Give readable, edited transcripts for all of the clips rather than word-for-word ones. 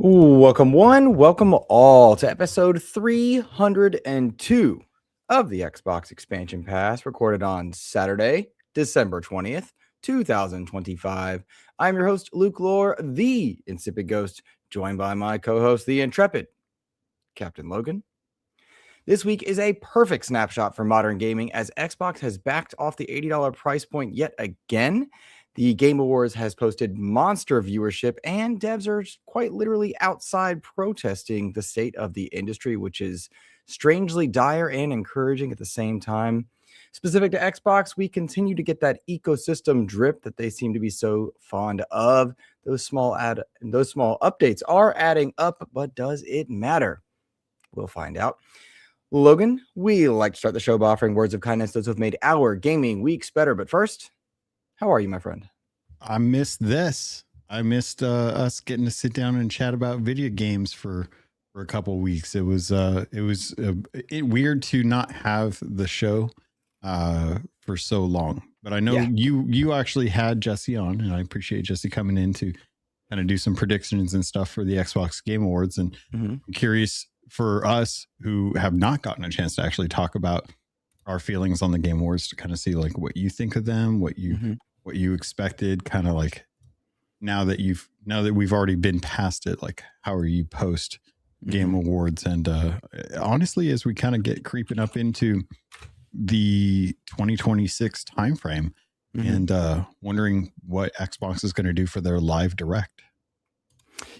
Welcome one, welcome all to episode 302 of the Xbox Expansion Pass, recorded on Saturday, December 20th, 2025. I'm your host, Luke Lore, the Insipid Ghost, joined by my co-host, the Intrepid, Captain Logan. This week is a perfect snapshot for modern gaming as Xbox has backed off the $80 price point yet again. The Game Awards has posted monster viewership, and devs are quite literally outside protesting the state of the industry, which is strangely dire and encouraging at the same time. Specific to Xbox, we continue to get that ecosystem drip that they seem to be so fond of. Those small updates are adding up, but does it matter? We'll find out. Logan, we like to start the show by offering words of kindness those who have made our gaming weeks better. But first, how are you, my friend? I missed this. I missed us getting to sit down and chat about video games for a couple of weeks. It was weird to not have the show for so long. But I know you actually had Jesse on, and I appreciate Jesse coming in to kind of do some predictions and stuff for the Xbox Game Awards. And I'm curious for us who have not gotten a chance to actually talk about our feelings on the Game Awards, to kind of see like what you think of them, what you expected, kind of like now that we've already been past it, like how are you post Game Awards? And honestly, as we kind of get creeping up into the 2026 timeframe, and wondering what Xbox is going to do for their live direct.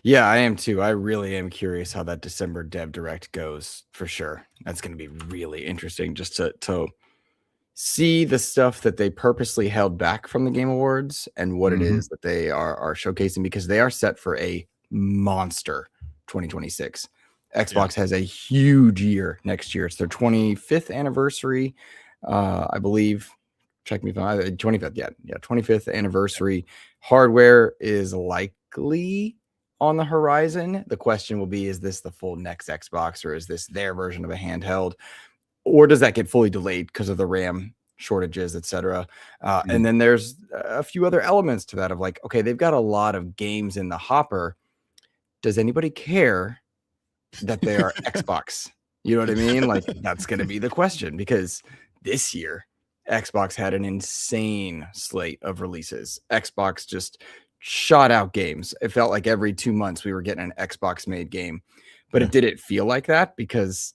Yeah, I am too. I really am curious how that December Dev Direct goes, for sure. That's going to be really interesting just to see the stuff that they purposely held back from the Game Awards and what it is that they are showcasing, because they are set for a monster 2026. Xbox has a huge year next year. It's their 25th anniversary, I believe. Check me if I'm 25th. 25th anniversary. Hardware is likely on the horizon. The question will be, is this the full next Xbox, or is this their version of a handheld? Or does that get fully delayed because of the RAM shortages, etc.? And then there's a few other elements to that of like, okay, they've got a lot of games in the hopper. Does anybody care that they are Xbox? You know what I mean? Like, that's going to be the question, because this year Xbox had an insane slate of releases. Xbox just shot out games. It felt like every 2 months we were getting an Xbox made game, but it didn't feel like that, because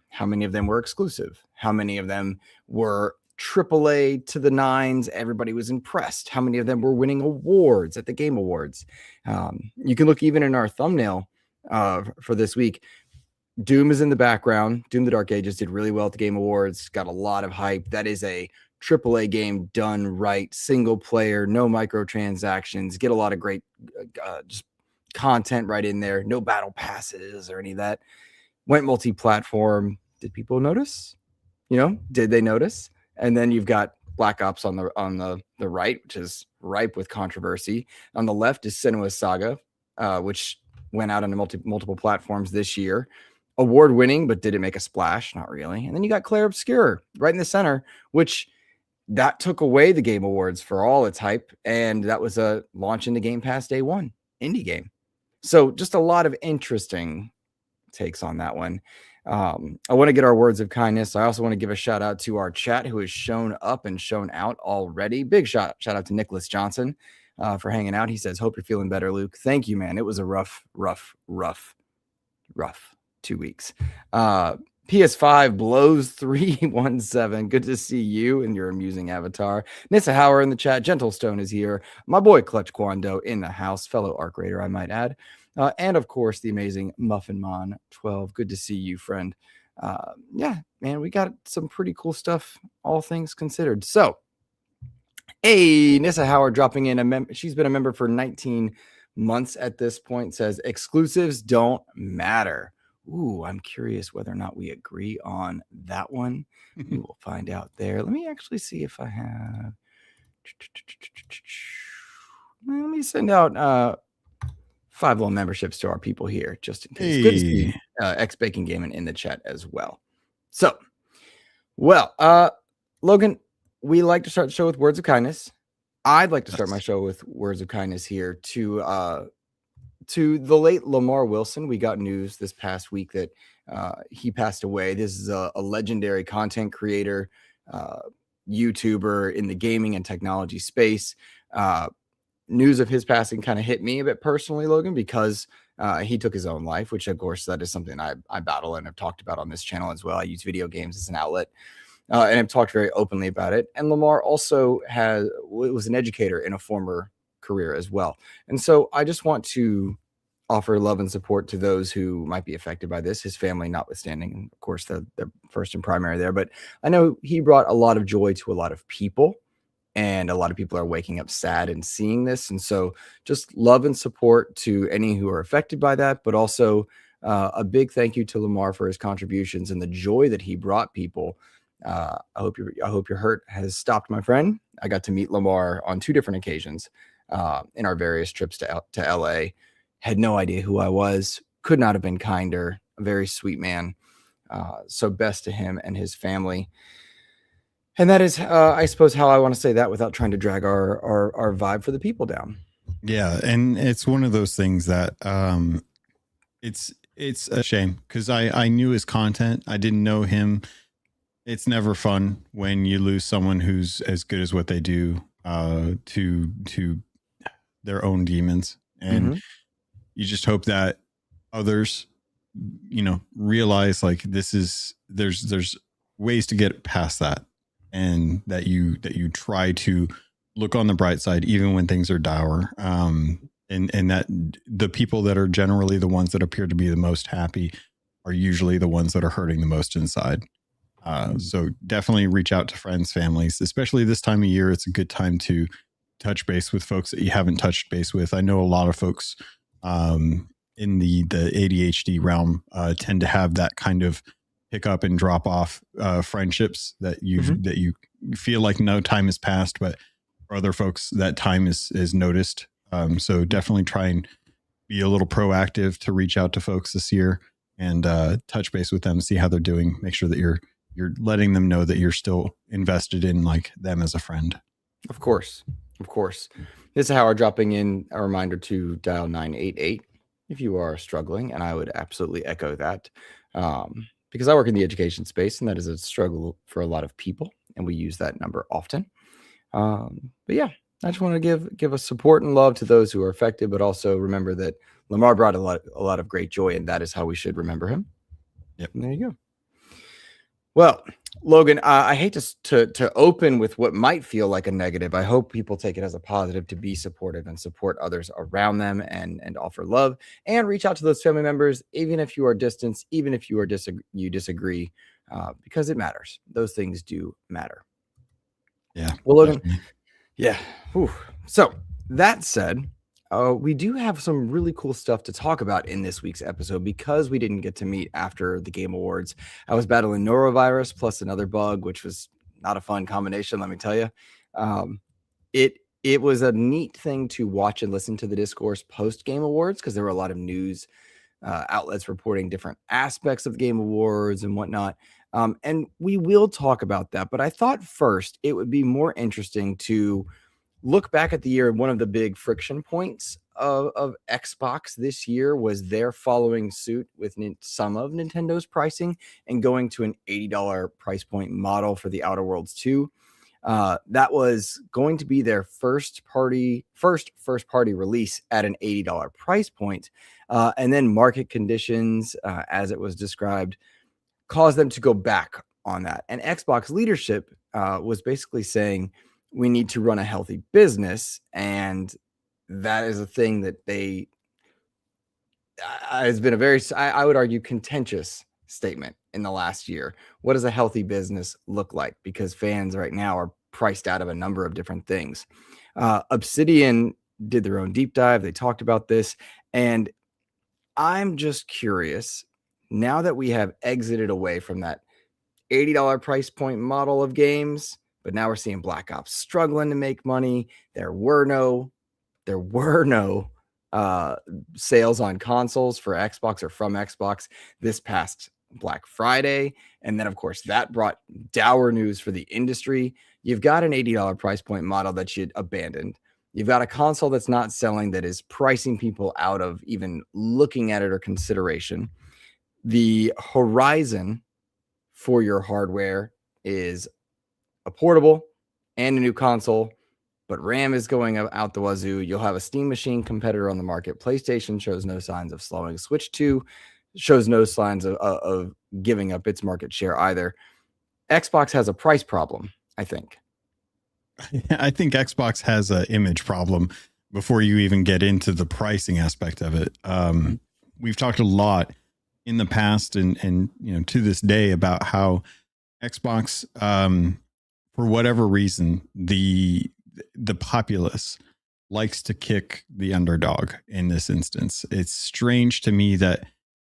how many of them were exclusive? How many of them were AAA to the nines? Everybody was impressed. How many of them were winning awards at the Game Awards? You can look even in our thumbnail for this week. Doom is in the background. Doom: The Dark Ages did really well at the Game Awards. Got a lot of hype. That is a AAA game done right. Single player, no microtransactions. Get a lot of great just content right in there. No battle passes or any of that. Went multi-platform. Did people notice? Did they notice? And then you've got Black Ops on the right, which is ripe with controversy. On the left is Senua's Saga, which went out on multiple platforms this year. Award-winning, but did it make a splash? Not really. And then you got Claire Obscure right in the center, which that took away the Game Awards for all its hype, and that was a launch into Game Pass day one indie game. So just a lot of interesting takes on that one. I want to get our words of kindness. I also want to give a shout out to our chat, who has shown up and shown out already. Big shout out to Nicholas Johnson for hanging out. He says, hope you're feeling better, Luke. Thank you, man. It was a rough 2 weeks. PS5 blows 317. Good to see you and your amusing avatar. Nissa Hauer in the chat. Gentlestone is here. My boy Clutch Kwando in the house. Fellow Arc Raider, I might add. And of course, the amazing Muffinmon 12. Good to see you, friend. Yeah, man, we got some pretty cool stuff, all things considered. So, hey, Nissa Howard dropping in. She's been a member for 19 months at this point. Says exclusives don't matter. Ooh, I'm curious whether or not we agree on that one. We will find out there. Let me actually see if I have. Let me send out 5 little memberships to our people here, just in case. Good to see X Baking Gaming in the chat as well. So, Logan, we like to start the show with words of kindness. I'd like to start my show with words of kindness here to to the late Lamar Wilson, we got news this past week that he passed away. This is a legendary content creator, YouTuber in the gaming and technology space. News of his passing kind of hit me a bit personally, Logan, because he took his own life, which of course that is something I battle and have talked about on this channel as well. I use video games as an outlet. And I've talked very openly about it. And Lamar also was an educator in a former career as well. And so I just want to offer love and support to those who might be affected by this, his family notwithstanding. And of course, the first and primary there. But I know he brought a lot of joy to a lot of people. And a lot of people are waking up sad and seeing this. And so just love and support to any who are affected by that, but also a big thank you to Lamar for his contributions and the joy that he brought people. I hope your hurt has stopped, my friend. I got to meet Lamar on 2 different occasions in our various trips to LA. Had no idea who I was. Could not have been kinder. A very sweet man. So best to him and his family. And that is, I suppose, how I want to say that without trying to drag our vibe for the people down. Yeah, and it's one of those things that it's a shame because I knew his content. I didn't know him. It's never fun when you lose someone who's as good as what they do to their own demons, and you just hope that others, realize like there's ways to get past that. And that you try to look on the bright side, even when things are dour. And that the people that are generally the ones that appear to be the most happy are usually the ones that are hurting the most inside. So definitely reach out to friends, families, especially this time of year. It's a good time to touch base with folks that you haven't touched base with. I know a lot of folks in the ADHD realm tend to have that kind of pick up and drop off friendships that you feel like no time has passed, but for other folks that time is noticed. So definitely try and be a little proactive to reach out to folks this year and touch base with them, see how they're doing. Make sure that you're letting them know that you're still invested in like them as a friend. Of course. This is how we're dropping in a reminder to dial 988 if you are struggling, and I would absolutely echo that. Because I work in the education space, and that is a struggle for a lot of people, and we use that number often. But yeah, I just want to give a support and love to those who are affected, but also remember that Lamar brought a lot of great joy, and that is how we should remember him. Yep. And there you go. Well, Logan, I hate to open with what might feel like a negative. I hope people take it as a positive to be supportive and support others around them and offer love and reach out to those family members, even if you are distant, even if you disagree, because it matters. Those things do matter. Yeah. Well, Logan, yeah. Whew. So that said, we do have some really cool stuff to talk about in this week's episode because we didn't get to meet after the Game Awards. I was battling norovirus plus another bug, which was not a fun combination, let me tell you. It was a neat thing to watch and listen to the discourse post Game Awards because there were a lot of news outlets reporting different aspects of the Game Awards and whatnot. And we will talk about that. But I thought first it would be more interesting to look back at the year. One of the big friction points of Xbox this year was their following suit with some of Nintendo's pricing and going to an $80 price point model for the Outer Worlds 2. That was going to be their first party release at an $80 price point. And then market conditions, as it was described, caused them to go back on that. And Xbox leadership was basically saying, we need to run a healthy business. And that is a thing that has been a very, I would argue, contentious statement in the last year. What does a healthy business look like? Because fans right now are priced out of a number of different things. Obsidian did their own deep dive. They talked about this. And I'm just curious, now that we have exited away from that $80 price point model of games, but now we're seeing Black Ops struggling to make money. There were no sales on consoles for Xbox or from Xbox this past Black Friday. And then, of course, that brought dour news for the industry. You've got an $80 price point model that you'd abandoned. You've got a console that's not selling, that is pricing people out of even looking at it or consideration. The horizon for your hardware is a portable and a new console, but RAM is going out the wazoo. You'll have a Steam Machine competitor on the market. PlayStation shows no signs of slowing. Switch 2 shows no signs of giving up its market share either. Xbox has a price problem, I think. I think Xbox has an image problem before you even get into the pricing aspect of it. We've talked a lot in the past and to this day about how Xbox, for whatever reason, the populace likes to kick the underdog in this instance. It's strange to me that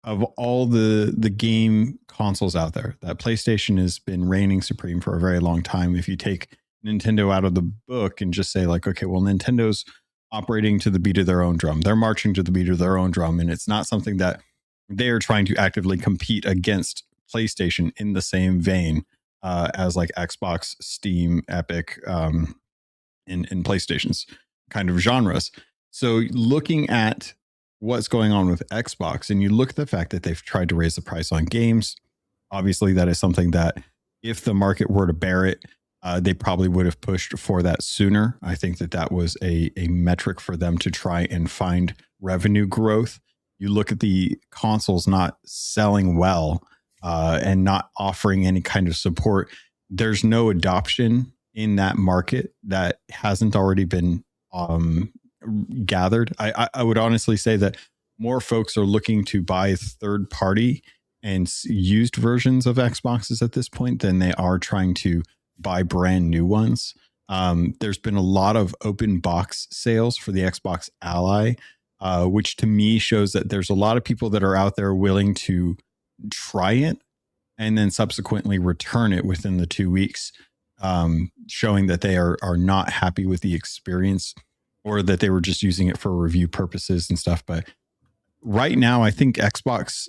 of all the game consoles out there, that PlayStation has been reigning supreme for a very long time. If you take Nintendo out of the book and just say like, okay, well, Nintendo's operating to the beat of their own drum. They're marching to the beat of their own drum. And it's not something that they are trying to actively compete against PlayStation in the same vein as like Xbox, Steam, Epic, and PlayStation's kind of genres. So looking at what's going on with Xbox, and you look at the fact that they've tried to raise the price on games, obviously that is something that if the market were to bear it, they probably would have pushed for that sooner. I think that was a metric for them to try and find revenue growth. You look at the consoles not selling well and not offering any kind of support. There's no adoption in that market that hasn't already been gathered. I would honestly say that more folks are looking to buy third party and used versions of Xboxes at this point than they are trying to buy brand new ones. There's been a lot of open box sales for the Xbox Ally, which to me shows that there's a lot of people that are out there willing to try it and then subsequently return it within the 2 weeks, showing that they are not happy with the experience or that they were just using it for review purposes and stuff. But right now, I think Xbox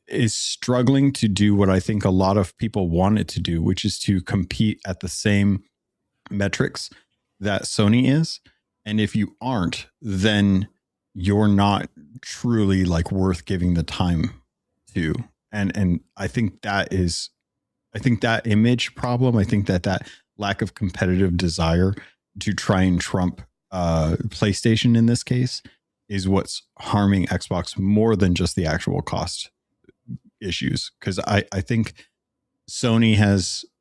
is struggling to do what I think a lot of people want it to do, which is to compete at the same metrics that Sony is. And if you aren't, then you're not truly like worth giving the time to. And I think that image problem, I think that lack of competitive desire to try and trump PlayStation in this case is what's harming Xbox more than just the actual cost issues. Because I think Sony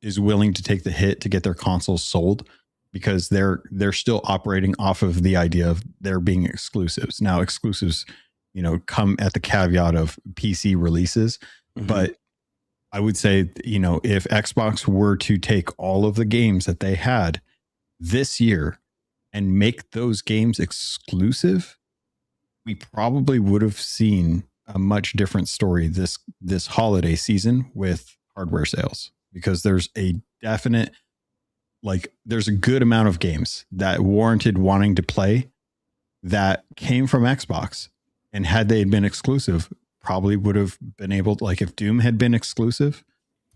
is willing to take the hit to get their consoles sold because they're still operating off of the idea of there being exclusives. Now exclusives, come at the caveat of PC releases, but I would say, if Xbox were to take all of the games that they had this year and make those games exclusive, we probably would have seen a much different story this holiday season with hardware sales, because there's a definite, there's a good amount of games that warranted wanting to play that came from Xbox, and had they been exclusive, probably would have been able to, if Doom had been exclusive,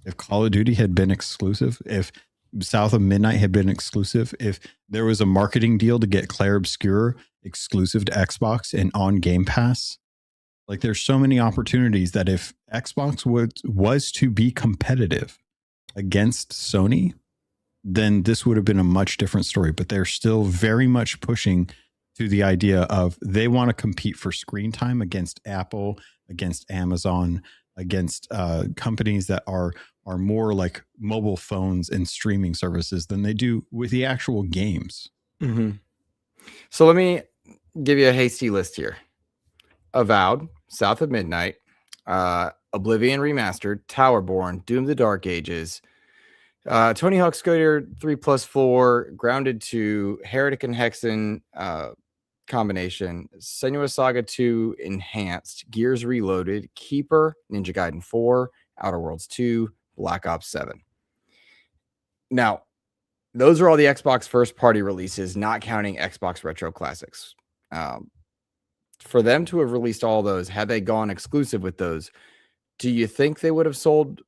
if Call of Duty had been exclusive, if South of Midnight had been exclusive, if there was a marketing deal to get Claire Obscure exclusive to Xbox and on Game Pass, there's so many opportunities that if Xbox was to be competitive against Sony, then this would have been a much different story. But they're still very much pushing to the idea of they want to compete for screen time against Apple, against Amazon, against companies that are more like mobile phones and streaming services than they do with the actual games. Mm-hmm. So let me give you a hasty list here. Avowed, South of Midnight, Oblivion Remastered, Towerborn, Doom the Dark Ages, Tony Hawk's Scooter 3+4, Grounded 2, Heretic and Hexen combination, Senua Saga 2 Enhanced, Gears Reloaded, Keeper, Ninja Gaiden 4, Outer Worlds 2, Black Ops 7. Now, those are all the Xbox first party releases, not counting Xbox Retro Classics. For them to have released all those, had they gone exclusive with those, do you think they would have sold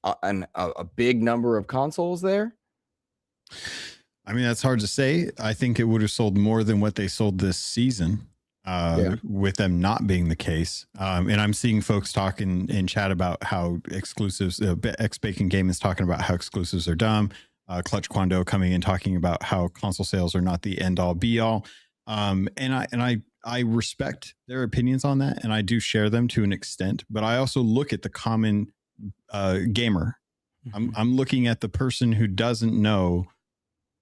a big number of consoles there? I mean, that's hard to say. I think it would have sold more than what they sold this season, with them not being the case. And I'm seeing folks talking in chat about how exclusives, X Bacon Game is talking about how exclusives are dumb. Clutch Quando coming in talking about how console sales are not the end all be all. And I respect their opinions on that, and I do share them to an extent. But I also look at the common gamer. I'm looking at the person who doesn't know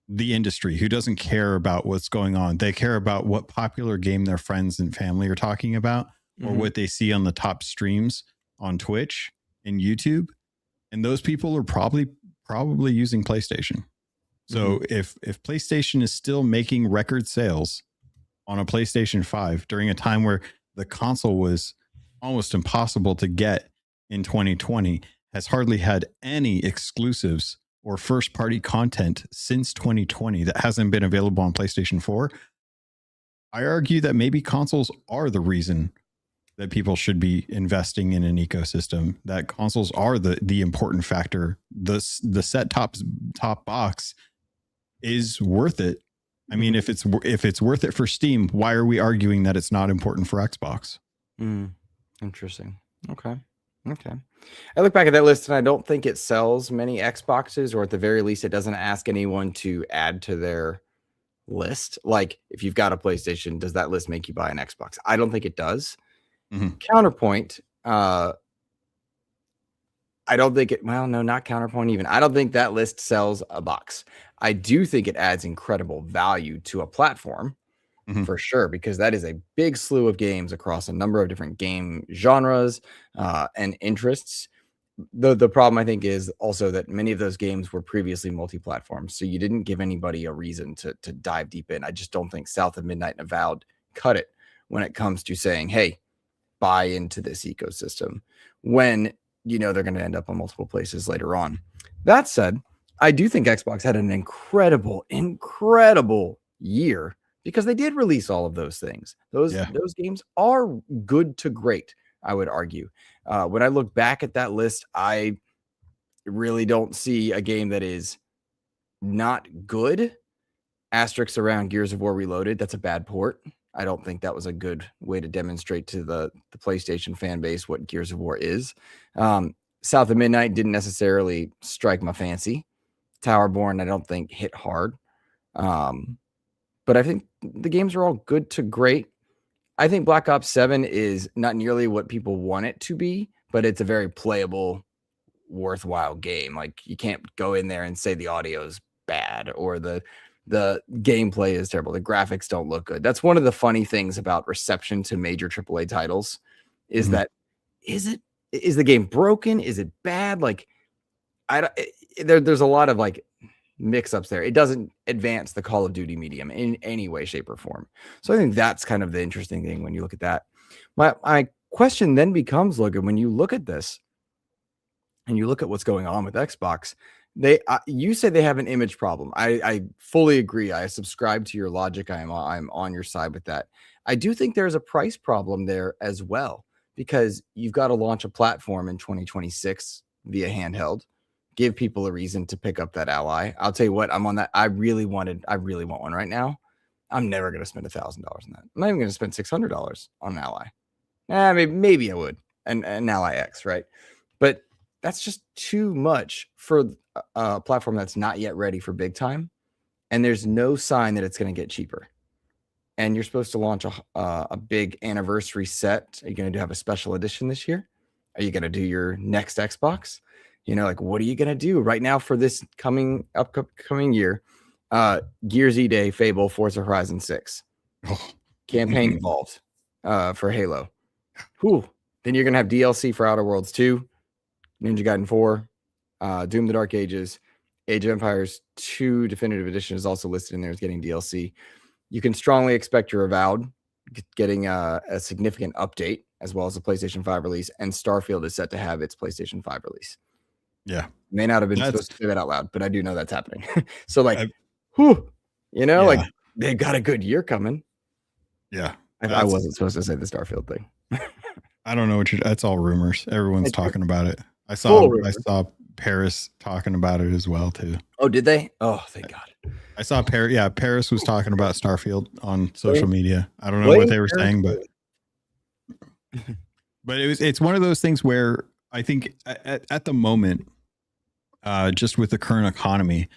the industry, who doesn't care about what's going on. They care about what popular game their friends and family are talking about, or what they see on the top streams on Twitch and YouTube. And those people are probably using PlayStation. So if PlayStation is still making record sales on a PlayStation 5 during a time where the console was almost impossible to get in 2020, has hardly had any exclusives or first party content since 2020 that hasn't been available on PlayStation 4, I argue that maybe consoles are the reason that people should be investing in an ecosystem, that consoles are the important factor. The set top box is worth it. I mean, if it's worth it for Steam, why are we arguing that it's not important for Xbox? Interesting. Okay. I look back at that list and I don't think it sells many Xboxes, or at the very least, it doesn't ask anyone to add to their list. Like, if you've got a PlayStation, does that list make you buy an Xbox? I don't think it does. Counterpoint, I don't think it, well, no, not Counterpoint even. I don't think that list sells a box. I do think it adds incredible value to a platform for sure, because that is a big slew of games across a number of different game genres and interests. The problem, I think, is also that many of those games were previously multi-platform, so you didn't give anybody a reason to dive deep in. I just don't think South of Midnight and Avowed cut it when it comes to saying, hey, buy into this ecosystem, when you know they're going to end up on multiple places later on. That said, I do think Xbox had an incredible year, because they did release all of those things. Those games are good to great, I would argue. When I look back at that list, I really don't see a game that is not good. Asterisks around Gears of War Reloaded. That's a bad port. I don't think that was a good way to demonstrate to the PlayStation fan base what Gears of War is. South of Midnight didn't necessarily strike my fancy. Towerborn, I don't think, hit hard. But I think the games are all good to great. I think Black Ops 7 is not nearly what people want it to be, but it's a very playable, worthwhile game. Like, you can't go in there and say the audio's bad or the gameplay is terrible. The graphics don't look good. That's one of the funny things about reception to major AAA titles, is that is the game broken? Is it bad? Like, there's a lot of like mix-ups there. It doesn't advance the Call of Duty medium in any way, shape, or form. So I think that's kind of the interesting thing when you look at that. My question then becomes, Logan, when you look at this and you look at what's going on with Xbox, you say they have an image problem. I fully agree. I subscribe to your logic. I'm on your side with that. I do think there's a price problem there as well, because you've got to launch a platform in 2026 via handheld. Give people a reason to pick up that Ally. I'll tell you what, I'm on that. I really want one right now. I'm never going to spend $1,000 on that. I'm not even going to spend $600 on an Ally. Maybe I would. An Ally X, right? But that's just too much for a platform that's not yet ready for big time. And there's no sign that it's going to get cheaper. And you're supposed to launch a big anniversary set. Are you going to have a special edition this year? Are you going to do your next Xbox? You know, like, what are you going to do right now for this upcoming year? Gears E-Day, Fable, Forza Horizon 6. Campaign involved for Halo. Whew. Then you're going to have DLC for Outer Worlds 2, Ninja Gaiden 4, Doom the Dark Ages, Age of Empires 2 Definitive Edition is also listed in there as getting DLC. You can strongly expect your Avowed getting a significant update, as well as a PlayStation 5 release, and Starfield is set to have its PlayStation 5 release. Yeah. May not have been supposed to say that out loud, but I do know that's happening. So, like, like, they've got a good year coming. Yeah. I wasn't supposed to say the Starfield thing. I don't know that's all rumors. Everyone's talking about it. I saw Paris talking about it as well too. Oh, did they? Oh, thank God. I saw Paris. Yeah, Paris was talking about Starfield on social Blame, media. I don't know what blame they were Paris saying, for but it's one of those things where I think at the moment, just with the current economy,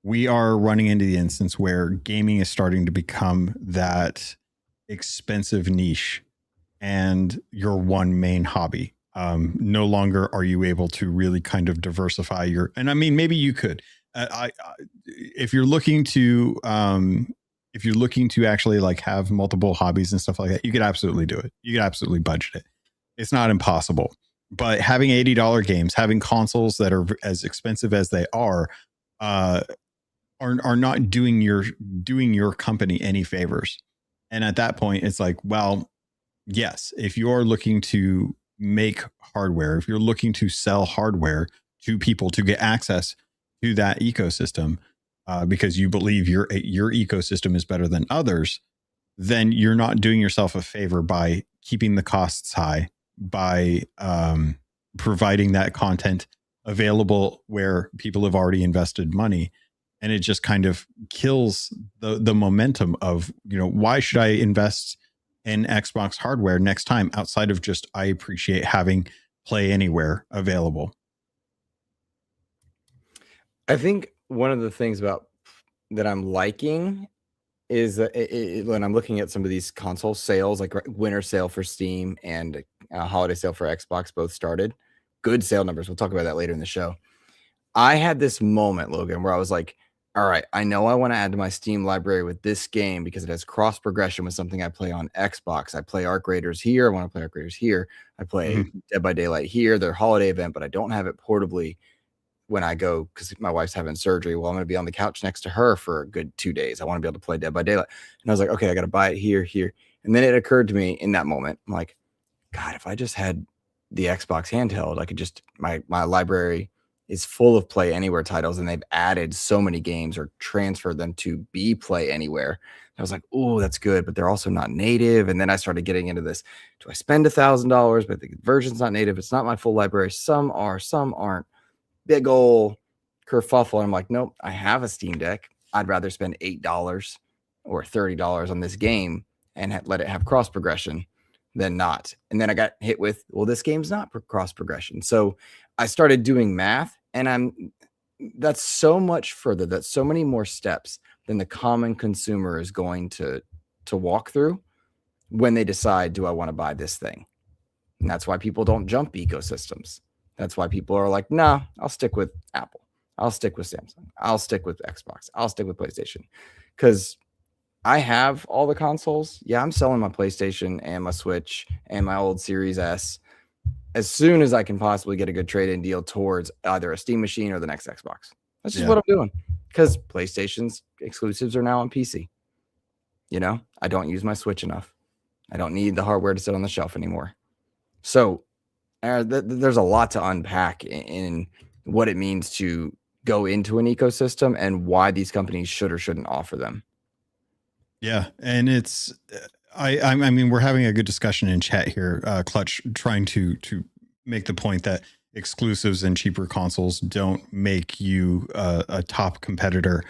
we are running into the instance where gaming is starting to become that expensive niche and your one main hobby. No longer are you able to really kind of diversify your, and I mean, maybe you could, if you're looking to, if you're looking to actually like have multiple hobbies and stuff like that, you could absolutely do it. You could absolutely budget it. It's not impossible, but having $80 games, having consoles that are as expensive as they uh, are not doing your company any favors. And at that point, it's like, well, yes, if you're looking to make hardware, if you're looking to sell hardware to people to get access to that ecosystem, because you believe your ecosystem is better than others, then you're not doing yourself a favor by keeping the costs high, by providing that content available where people have already invested money. And it just kind of kills the momentum of, why should I invest in Xbox hardware next time outside of just, I appreciate having Play Anywhere available. I think one of the things about that I'm liking is that when I'm looking at some of these console sales, like winter sale for Steam and holiday sale for Xbox, both started. Good sale numbers. We'll talk about that later in the show. I had this moment, Logan, where I was like, all right, I know I want to add to my Steam library with this game because it has cross progression with something I play on Xbox. I play Arc Raiders here. I want to play Arc Raiders here. I play Dead by Daylight here, their holiday event, but I don't have it portably when I go because my wife's having surgery. Well, I'm going to be on the couch next to her for a good 2 days. I want to be able to play Dead by Daylight. And I was like, okay, I got to buy it here. And then it occurred to me in that moment, I'm like, God, if I just had the Xbox handheld, I could just, my library is full of Play Anywhere titles, and they've added so many games or transferred them to be Play Anywhere. I was like, oh, that's good, but they're also not native. And then I started getting into this. Do I spend $1,000? But the version's not native. It's not my full library. Some are, some aren't. Big old kerfuffle. And I'm like, nope, I have a Steam Deck. I'd rather spend $8 or $30 on this game and let it have cross progression than not. And then I got hit with, well, this game's not cross progression. So I started doing math, and that's so much further. That's so many more steps than the common consumer is going to walk through when they decide, do I want to buy this thing? And that's why people don't jump ecosystems. That's why people are like, nah, I'll stick with Apple. I'll stick with Samsung. I'll stick with Xbox. I'll stick with PlayStation. Because I have all the consoles. Yeah, I'm selling my PlayStation and my Switch and my old Series S as soon as I can possibly get a good trade-in deal towards either a Steam machine or the next Xbox. That's just what I'm doing. Because PlayStation's exclusives are now on PC. I don't use my Switch enough. I don't need the hardware to sit on the shelf anymore. So there's a lot to unpack in what it means to go into an ecosystem and why these companies should or shouldn't offer them. Yeah. And it's, I mean, we're having a good discussion in chat here, Clutch, trying to make the point that exclusives and cheaper consoles don't make you a top competitor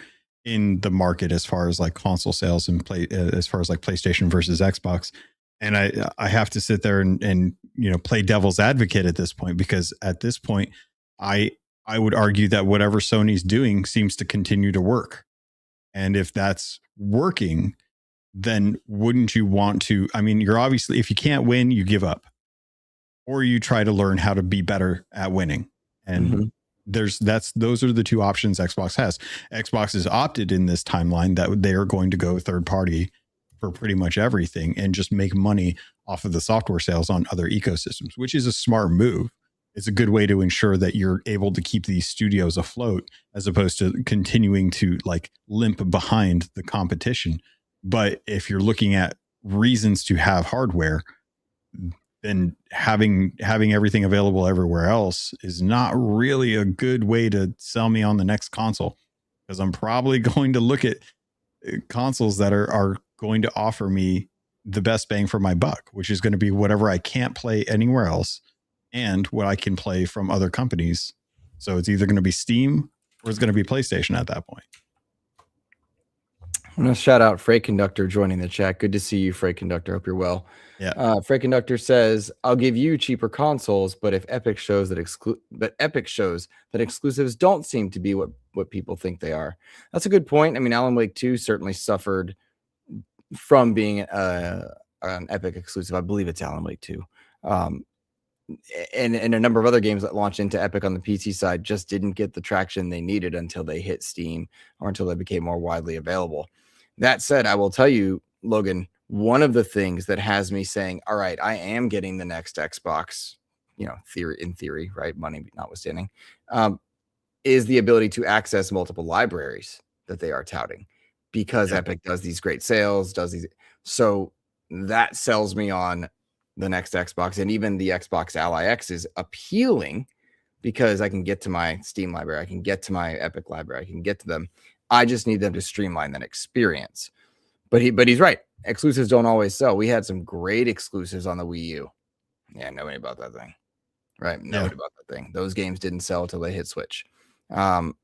in the market as far as like console sales and as far as like PlayStation versus Xbox. And I have to sit there and play devil's advocate at this point, because at this point, I would argue that whatever Sony's doing seems to continue to work. And if that's working, then wouldn't you want to? I mean, you're obviously, if you can't win, you give up, or you try to learn how to be better at winning. And those are the two options Xbox has. Xbox has opted in this timeline that they are going to go third party for pretty much everything and just make money off of the software sales on other ecosystems, which is a smart move. It's a good way to ensure that you're able to keep these studios afloat as opposed to continuing to like limp behind the competition. But if you're looking at reasons to have hardware, then having everything available everywhere else is not really a good way to sell me on the next console, because I'm probably going to look at consoles that are going to offer me the best bang for my buck, which is going to be whatever I can't play anywhere else and what I can play from other companies. So it's either going to be Steam or it's going to be PlayStation at that point. I'm going to shout out Freight Conductor joining the chat. Good to see you, Freight Conductor. Hope you're well. Yeah. Freight Conductor says, "I'll give you cheaper consoles, but if Epic shows that exclusives don't seem to be what people think they are." That's a good point. I mean, Alan Wake 2 certainly suffered from being an Epic exclusive. I believe it's Alan Wake 2. And a number of other games that launched into Epic on the PC side just didn't get the traction they needed until they hit Steam or until they became more widely available. That said, I will tell you, Logan, one of the things that has me saying, all right, I am getting the next Xbox, in theory, right? Money notwithstanding, is the ability to access multiple libraries that they are touting, because Epic does these great sales, so that sells me on the next Xbox, and even the Xbox Ally X is appealing because I can get to my Steam library, I can get to my Epic library, I can get to them. I just need them to streamline that experience. But he's right. Exclusives don't always sell. We had some great exclusives on the Wii U. Yeah, nobody about that thing. Right? Nobody about that thing. Those games didn't sell until they hit Switch. The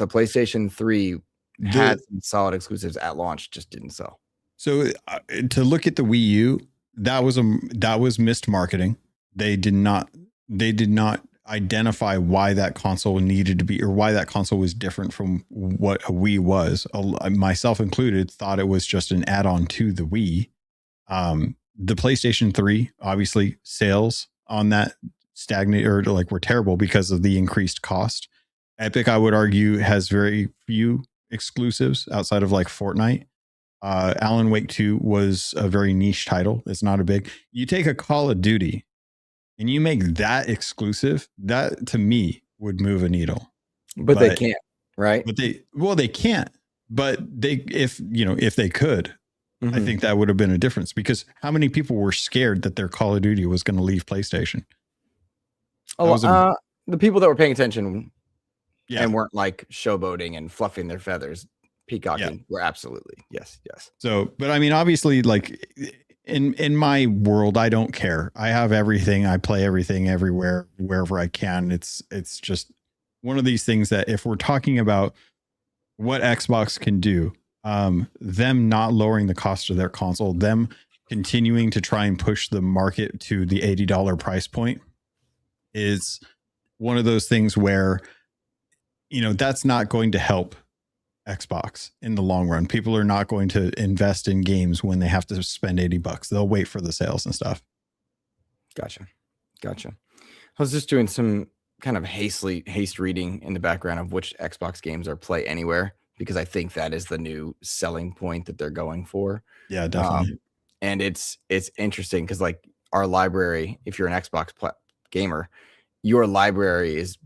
PlayStation 3 had some solid exclusives at launch, just didn't sell. So to look at the Wii U, that was missed marketing. They did not identify why that console needed to be, or why that console was different from what a Wii was. Myself included thought it was just an add-on to the Wii. The PlayStation 3, obviously sales on that stagnate or were terrible because of the increased cost. Epic, I would argue, has very few exclusives outside of Fortnite. Alan Wake 2 was a very niche title. It's not a big. You take a Call of Duty and you make that exclusive, that to me would move a needle. But they can't, right? But they can't. But if they could, I think that would have been a difference, because how many people were scared that their Call of Duty was going to leave PlayStation? The people that were paying attention and weren't showboating and fluffing their feathers, peacocking, were absolutely yes. So, but I mean, obviously, in my world, I don't care. I have everything. I play everything everywhere, wherever I can. It's just one of these things that if we're talking about what Xbox can do, them not lowering the cost of their console, them continuing to try and push the market to the $80 price point, is one of those things where, that's not going to help Xbox in the long run. People are not going to invest in games when they have to spend $80. They'll wait for the sales and stuff. Gotcha. I was just doing some kind of haste reading in the background of which Xbox games are play anywhere, because I think that is the new selling point that they're going for. Yeah, definitely. And it's interesting because our library, if you're an Xbox gamer, your library is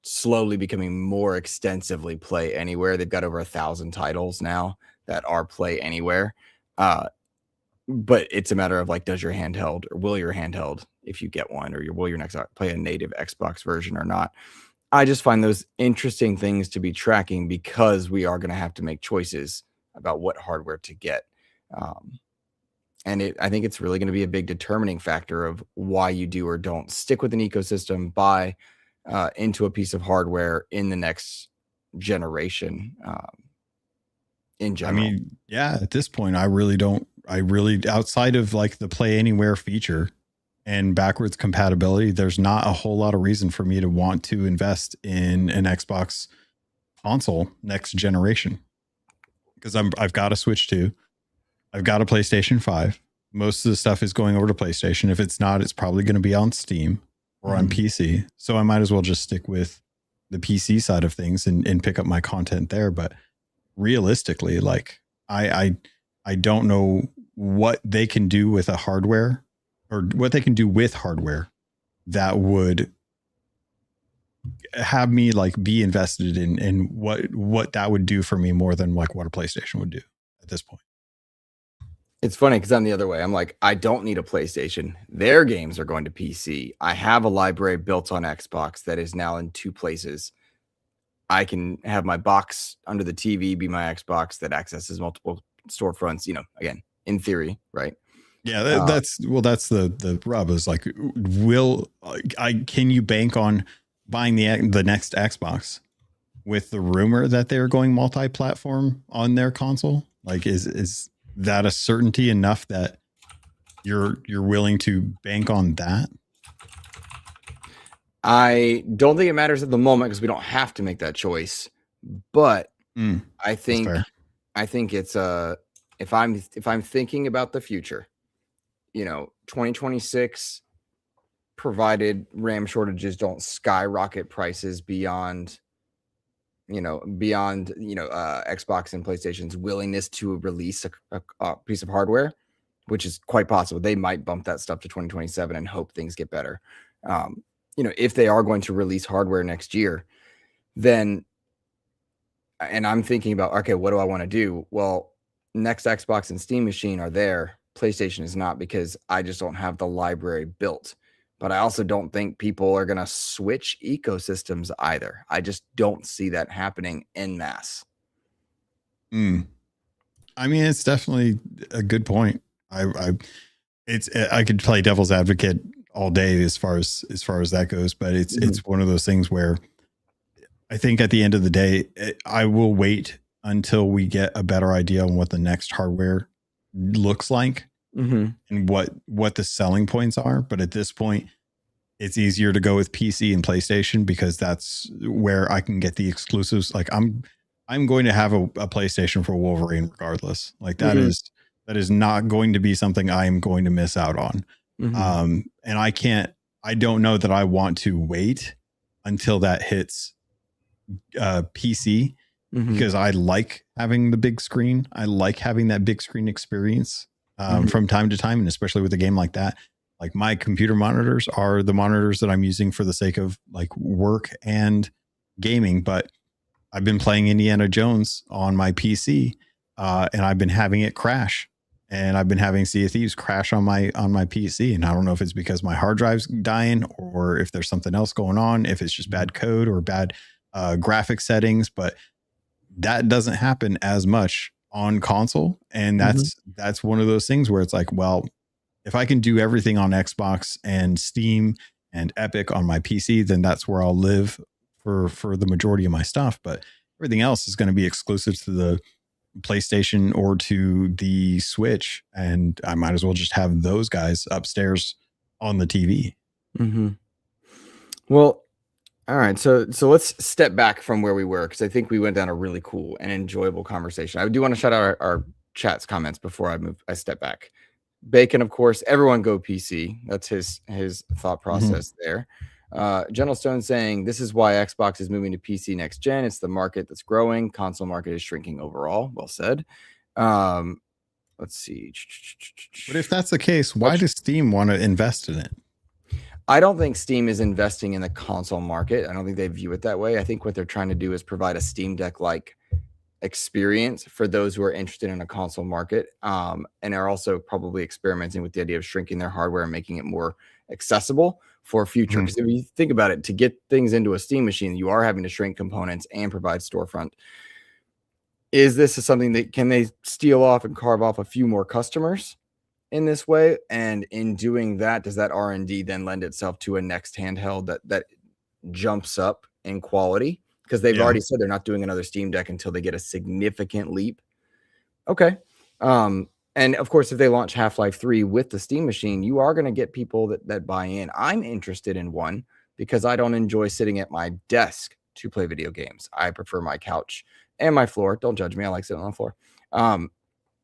slowly becoming more extensively play anywhere. They've got over 1,000 titles now that are play anywhere. But it's a matter of does your handheld, or will your handheld, if you get one, or will your next play a native Xbox version or not? I just find those interesting things to be tracking, because we are going to have to make choices about what hardware to get. And I think it's really going to be a big determining factor of why you do or don't stick with an ecosystem, buy into a piece of hardware in the next generation. In general, I mean, at this point, I really, outside of the play anywhere feature and backwards compatibility, there's not a whole lot of reason for me to want to invest in an Xbox console next generation, because I've got a Switch 2. I've got a PlayStation 5. Most of the stuff is going over to PlayStation. If it's not, it's probably going to be on Steam or on PC. So I might as well just stick with the PC side of things and pick up my content there. But realistically, I don't know what they can do with a hardware, or what they can do with hardware that would have me be invested in what that would do for me more than what a PlayStation would do at this point. It's funny because I'm the other way. I'm I don't need a PlayStation. Their games are going to PC. I have a library built on Xbox that is now in 2 places. I can have my box under the TV be my Xbox that accesses multiple storefronts, again, in theory, right? Yeah, that's the rub is can you bank on buying the next Xbox with the rumor that they're going multi-platform on their console? Like, is that a certainty enough that you're willing to bank on that? I don't think it matters at the moment because we don't have to make that choice. But I think it's if I'm thinking about the future, 2026, provided RAM shortages don't skyrocket prices beyond Xbox and PlayStation's willingness to release a piece of hardware, which is quite possible. They might bump that stuff to 2027 and hope things get better. If they are going to release hardware next year, then, and I'm thinking about, okay, what do I want to do? Well, next Xbox and Steam machine are there. PlayStation is not, because I just don't have the library built. But I also don't think people are going to switch ecosystems either. I just don't see that happening en masse. I mean, it's definitely a good point. I could play devil's advocate all day as far as that goes, but it's one of those things where I think at the end of the day, I will wait until we get a better idea on what the next hardware looks like and what the selling points are. But at this point, it's easier to go with PC and PlayStation because that's where I can get the exclusives. Like I'm going to have a PlayStation for Wolverine regardless. Like that is not going to be something I am going to miss out on. And I don't know that I want to wait until that hits PC because I like having the big screen. I like having that big screen experience from time to time, and especially with a game like that. Like my computer monitors are the monitors that I'm using for the sake of like work and gaming, but I've been playing Indiana Jones on my PC and I've been having it crash, and I've been having Sea of Thieves crash on my PC. And I don't know if it's because my hard drive's dying or if there's something else going on, if it's just bad code or bad graphic settings, but that doesn't happen as much on console. And that's one of those things where it's like, well, if I can do everything on Xbox and Steam and Epic on my PC, then that's where I'll live for the majority of my stuff. But everything else is going to be exclusive to the PlayStation or to the Switch. And I might as well just have those guys upstairs on the TV. Well, all right. So let's step back from where we were, because I think we went down a really cool and enjoyable conversation. I do want to shout out our chat's comments before I step back. Bacon, of course, everyone go PC. That's his thought process there. Gentle Stone saying this is why Xbox is moving to PC next gen. It's the market that's growing. Console market is shrinking overall. Well said. Let's see. But if that's the case, why does Steam want to invest in it? I don't think Steam is investing in the console market. I don't think they view it that way. I think what they're trying to do is provide a Steam Deck-like experience for those who are interested in a console market, and are also probably experimenting with the idea of shrinking their hardware and making it more accessible for future. Because if you think about it, to get things into a Steam machine, you are having to shrink components and provide storefront. Is this something that can they steal off and carve off a few more customers in this way? And in doing that, does that R&D then lend itself to a next handheld that jumps up in quality? Because they've already said they're not doing another Steam Deck until they get a significant leap. Okay. And of course, if they launch Half-Life 3 with the Steam machine, you are going to get people that buy in. I'm interested in one because I don't enjoy sitting at my desk to play video games. I prefer my couch and my floor. Don't judge me. I like sitting on the floor.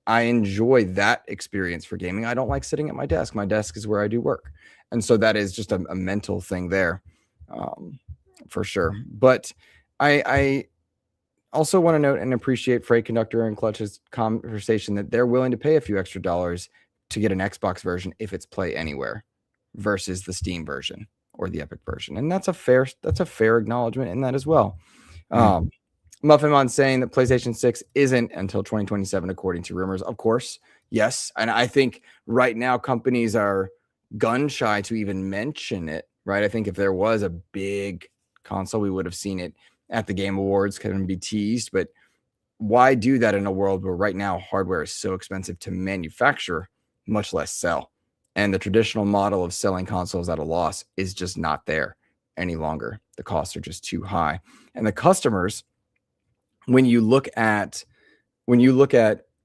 I enjoy that experience for gaming. I don't like sitting at my desk. My desk is where I do work. And so that is just a mental thing there, for sure. But I also want to note and appreciate Freight Conductor and Clutch's conversation that they're willing to pay a few extra dollars to get an Xbox version if it's Play Anywhere versus the Steam version or the Epic version. And that's a fair acknowledgement in that as well. Muffinmon saying that PlayStation 6 isn't until 2027, according to rumors. Of course, yes. And I think right now companies are gun shy to even mention it, right? I think if there was a big console, we would have seen it at the Game Awards, can be teased. But why do that in a world where right now hardware is so expensive to manufacture, much less sell? And the traditional model of selling consoles at a loss is just not there any longer. The costs are just too high. And the customers, when you look at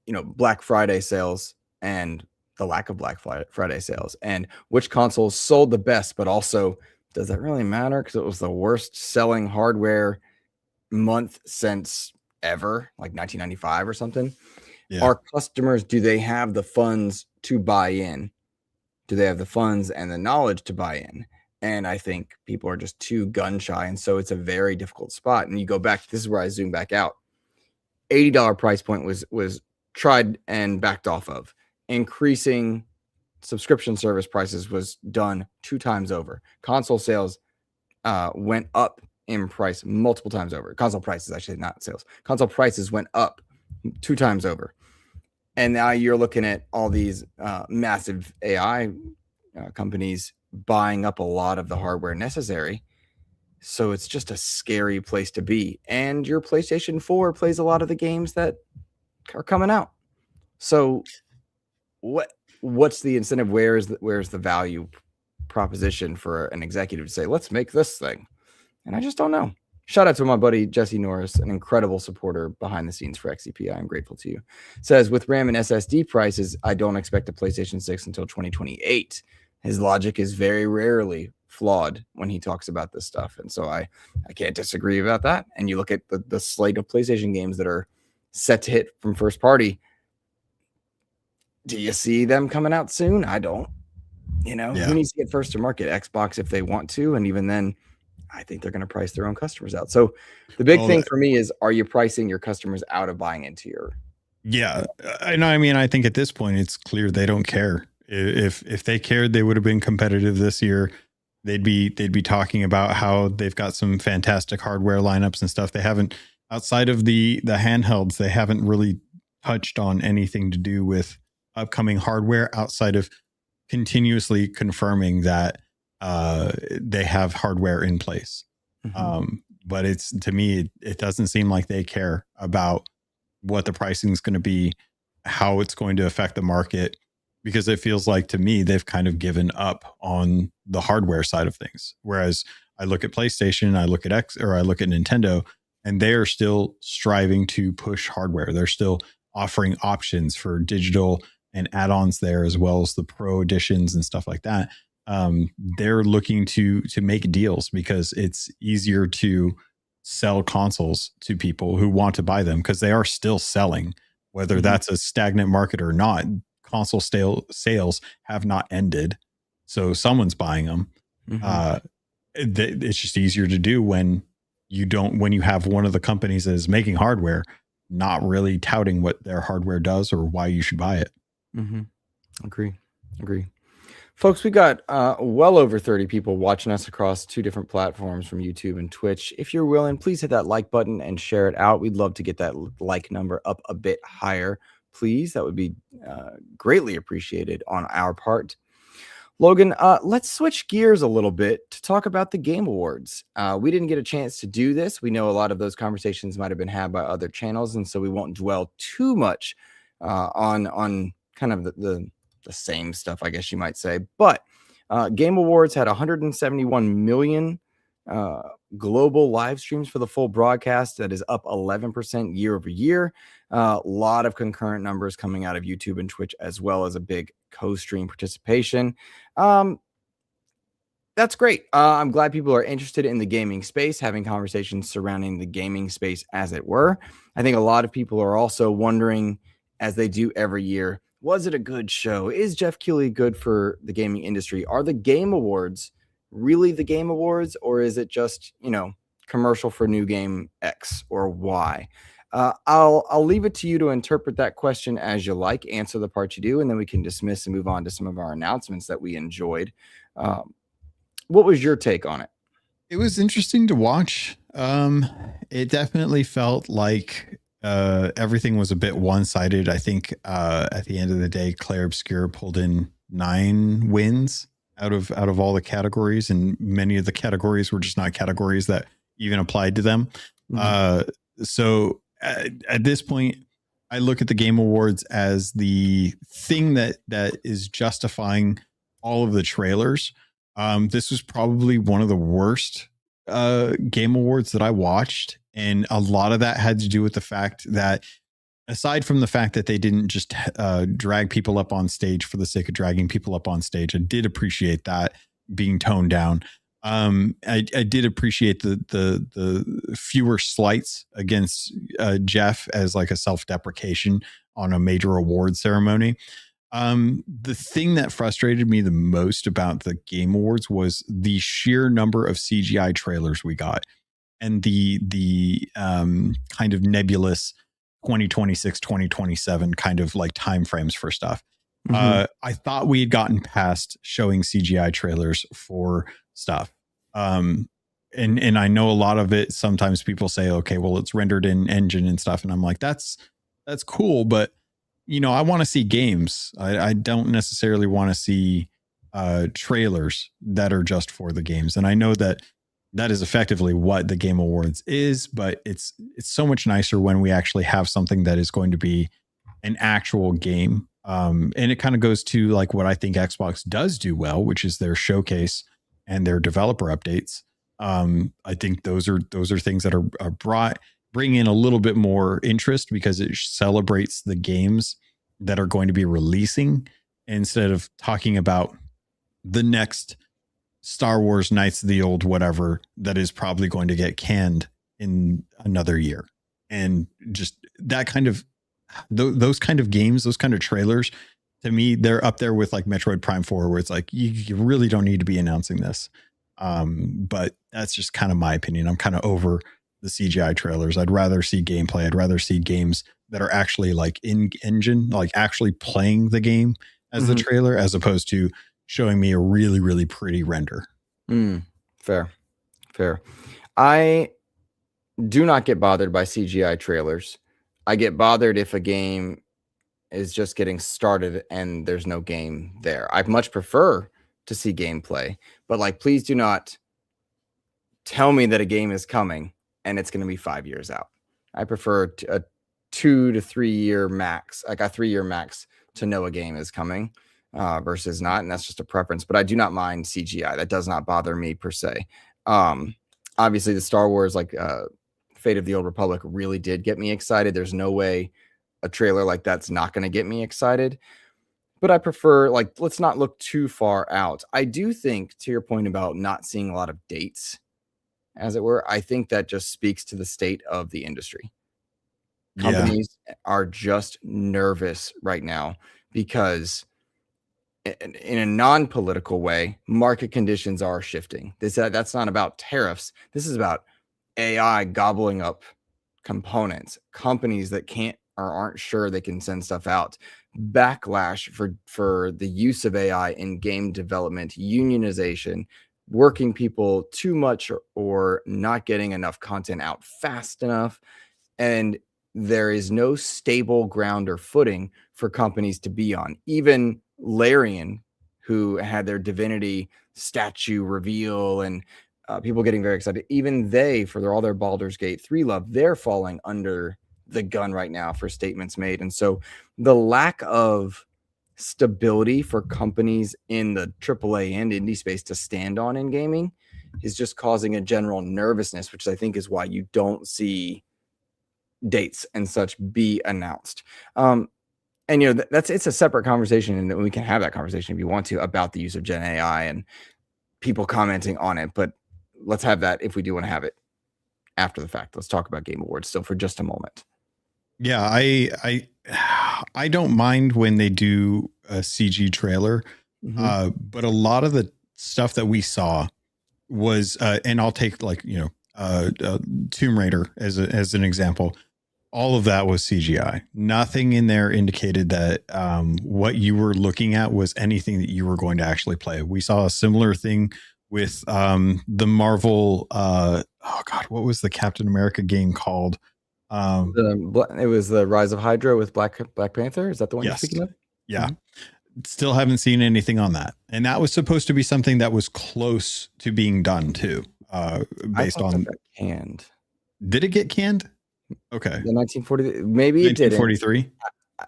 Black Friday sales and the lack of Black Friday sales, and which consoles sold the best, but also, does that really matter? Because it was the worst selling hardware month since ever, like 1995 or something. Yeah. Our customers, do they have the funds to buy in? Do they have the funds and the knowledge to buy in? And I think people are just too gun shy. And so it's a very difficult spot. And you go back, this is where I zoom back out. $80 price point was tried and backed off of. Increasing subscription service prices was done 2 times over. Console sales went up in price multiple times over. Console prices, actually, not sales. Console prices went up 2 times over. And now you're looking at all these massive AI companies buying up a lot of the hardware necessary. So it's just a scary place to be. And your PlayStation 4 plays a lot of the games that are coming out. So what's the incentive? Where's the value proposition for an executive to say, let's make this thing? And I just don't know. Shout out to my buddy Jesse Norris, an incredible supporter behind the scenes for XEP. I'm grateful to you. Says, with RAM and SSD prices, I don't expect a PlayStation 6 until 2028. His logic is very rarely flawed when he talks about this stuff. And so I can't disagree about that. And you look at the slate of PlayStation games that are set to hit from first party. Do you see them coming out soon? I don't. Who needs to get first to market? Xbox, if they want to. And even then, I think they're going to price their own customers out. So the big thing for me is, are you pricing your customers out of buying into your? Yeah. I know. I mean, I think at this point, it's clear they don't care. If they cared, they would have been competitive this year. They'd be talking about how they've got some fantastic hardware lineups and stuff. They haven't, outside of the handhelds, they haven't really touched on anything to do with upcoming hardware outside of continuously confirming that they have hardware in place. Mm-hmm. But it's, to me, it doesn't seem like they care about what the pricing is going to be, how it's going to affect the market, because it feels like, to me, they've kind of given up on the hardware side of things. Whereas I look at PlayStation, I look at I look at Nintendo, and they are still striving to push hardware. They're still offering options for digital and add-ons there, as well as the pro editions and stuff like that. They're looking to make deals because it's easier to sell consoles to people who want to buy them, because they are still selling, whether that's a stagnant market or not. Console sales have not ended, so someone's buying them. It's just easier to do when you have one of the companies that is making hardware not really touting what their hardware does or why you should buy it. Agree. Folks, we got well over 30 people watching us across 2 different platforms from YouTube and Twitch. If you're willing, please hit that like button and share it out. We'd love to get that like number up a bit higher, please. That would be greatly appreciated on our part. Logan, let's switch gears a little bit to talk about the Game Awards. We didn't get a chance to do this. We know a lot of those conversations might have been had by other channels, and so we won't dwell too much on kind of the same stuff, I guess you might say. But Game Awards had 171 million global live streams for the full broadcast. That is up 11% year over year. A lot of concurrent numbers coming out of YouTube and Twitch, as well as a big co-stream participation. That's great. I'm glad people are interested in the gaming space, having conversations surrounding the gaming space, as it were. I think a lot of people are also wondering, as they do every year, was it a good show? Is Jeff Keighley good for the gaming industry? Are the Game Awards really the Game Awards, or is it just, commercial for new game X or Y? I'll leave it to you to interpret that question as you like. Answer the part you do, and then we can dismiss and move on to some of our announcements that we enjoyed. What was your take on it? It was interesting to watch. It definitely felt like everything was a bit one-sided. I think at the end of the day, Claire Obscure pulled in 9 wins out of all the categories, and many of the categories were just not categories that even applied to them. So at this point, I look at the Game Awards as the thing that is justifying all of the trailers. This was probably one of the worst Game Awards that I watched, and a lot of that had to do with the fact that aside from the fact that they didn't just drag people up on stage for the sake of dragging people up on stage, I did appreciate that being toned down. I did appreciate the fewer slights against Jeff as like a self-deprecation on a major award ceremony. The thing that frustrated me the most about the Game Awards was the sheer number of CGI trailers we got, and the kind of nebulous 2026, 2027 kind of like time frames for stuff. I thought we had gotten past showing CGI trailers for stuff. And I know a lot of it, sometimes people say, okay, well, it's rendered in engine and stuff. And I'm like, that's cool. But, you know, I want to see games. I don't necessarily want to see trailers that are just for the games. And I know that is effectively what the Game Awards is, but it's so much nicer when we actually have something that is going to be an actual game. And it kind of goes to like what I think Xbox does do well, which is their showcase and their developer updates. I think those are things that are bring in a little bit more interest because it celebrates the games that are going to be releasing instead of talking about the next Star Wars Knights of the Old whatever that is probably going to get canned in another year. And just that kind of those kind of games, those kind of trailers, to me, they're up there with like Metroid Prime 4, where it's like you really don't need to be announcing this. But that's just kind of my opinion. I'm kind of over the CGI trailers. I'd rather see gameplay. I'd rather see games that are actually like in engine, like actually playing the game as the trailer, as opposed to showing me a really, really pretty render. Fair. I do not get bothered by CGI trailers. I get bothered if a game is just getting started and there's no game there. I much prefer to see gameplay, but like, please do not tell me that a game is coming and it's going to be 5 years out. I prefer a 2 to 3 year max, like a 3 year max, to know a game is coming versus not. And that's just a preference, but I do not mind CGI. That does not bother me per se. Obviously the Star Wars, like Fate of the Old Republic, really did get me excited. There's no way a trailer like that's not going to get me excited, but I prefer, like, let's not look too far out. I do think, to your point about not seeing a lot of dates, as it were, I think that just speaks to the state of the industry. Companies are just nervous right now because in a non-political way, market conditions are shifting. That's not about tariffs. This is about AI gobbling up components, companies that can't or aren't sure they can send stuff out, backlash for the use of AI in game development, unionization, working people too much or not getting enough content out fast enough. And there is no stable ground or footing for companies to be on. Even Larian, who had their Divinity statue reveal and people getting very excited, even they, for all their Baldur's Gate 3 love, they're falling under the gun right now for statements made. And so the lack of stability for companies in the AAA and indie space to stand on in gaming is just causing a general nervousness, which I think is why you don't see dates and such be announced. And you know, it's a separate conversation, and we can have that conversation if you want to about the use of Gen AI and people commenting on it. But let's have that if we do want to have it after the fact. Let's talk about Game Awards still for just a moment. Yeah, I don't mind when they do a CG trailer, but a lot of the stuff that we saw was, and I'll take like, you know, Tomb Raider as an example. All of that was CGI. Nothing in there indicated that what you were looking at was anything that you were going to actually play. We saw a similar thing with the Marvel. Oh God, what was the Captain America game called? It was the Rise of Hydra with Black Panther. Is that the one you're speaking of? Yeah. Still haven't seen anything on that. And that was supposed to be something that was close to being done too. Based on that canned. Did it get canned? Okay. The 1940, maybe it did. 1943.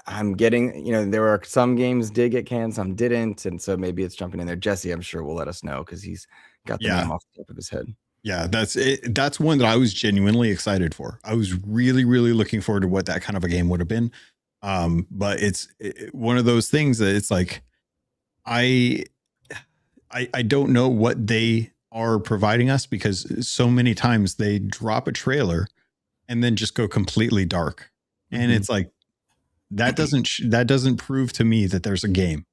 I'm getting, you know, there were some games did get canned, some didn't, and so maybe it's jumping in there. Jesse, I'm sure will let us know because he's got the name off the top of his head. Yeah, that's it. That's one that I was genuinely excited for. I was really, really looking forward to what that kind of a game would have been. But it's one of those things that it's like I, I don't know what they are providing us, because so many times they drop a trailer and then just go completely dark, and it's like that doesn't prove to me that there's a game.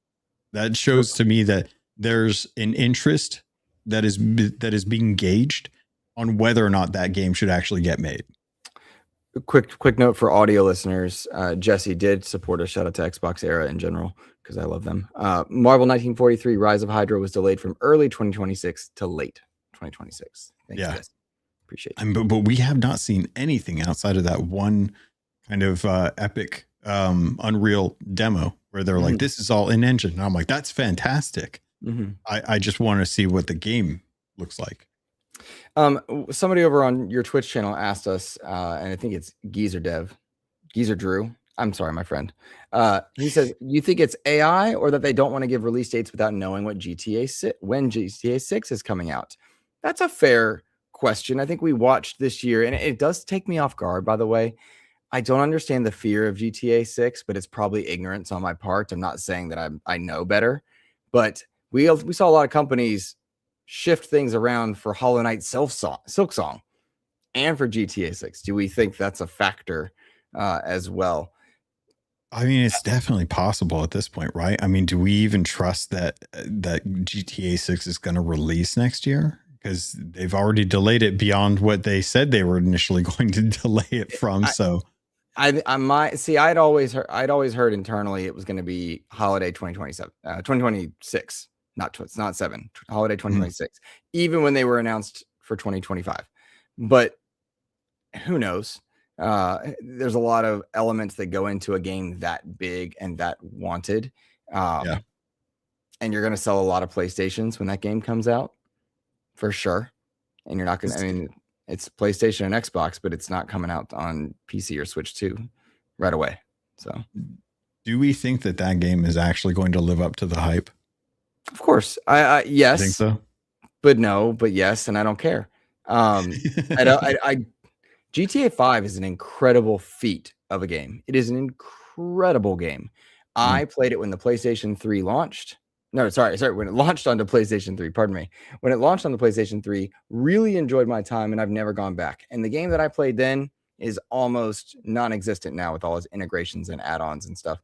That shows to me that there's an interest that is being gauged on whether or not that game should actually get made. Quick note for audio listeners. Jesse did support a shout out to Xbox Era in general, because I love them. Marvel 1943 Rise of Hydra was delayed from early 2026 to late 2026. Thank you, Jesse. Appreciate it. But we have not seen anything outside of that one kind of epic Unreal demo where they're like, this is all in engine. And I'm like, that's fantastic. I just want to see what the game looks like. Somebody over on your Twitch channel asked us, and I think it's Geezer Drew. I'm sorry, my friend. He says, you think it's AI or that they don't want to give release dates without knowing when GTA 6 is coming out? That's a fair question. I think we watched this year, and it does take me off guard, by the way. I don't understand the fear of GTA 6, but it's probably ignorance on my part. I'm not saying that I know better, but we saw a lot of companies shift things around for Hollow Knight Silksong and for GTA 6. Do we think that's a factor as well? I mean, it's definitely possible at this point, right? I mean, do we even trust that GTA 6 is going to release next year? Because they've already delayed it beyond what they said they were initially going to delay it from. I'd always heard internally it was going to be holiday 2026. It's not 7, holiday 2026, even when they were announced for 2025. But who knows? There's a lot of elements that go into a game that big and that wanted. And you're going to sell a lot of PlayStations when that game comes out, for sure. And you're not going to, I mean, it's PlayStation and Xbox, but it's not coming out on PC or Switch 2 right away. So do we think that game is actually going to live up to the hype? Of course. Yes. I think so. But no, but yes, and I don't care. GTA 5 is an incredible feat of a game. It is an incredible game. I played it when the PlayStation 3 launched. No, sorry, when it launched onto PlayStation 3, pardon me. When it launched on the PlayStation 3, really enjoyed my time, and I've never gone back. And the game that I played then is almost non-existent now with all its integrations and add-ons and stuff.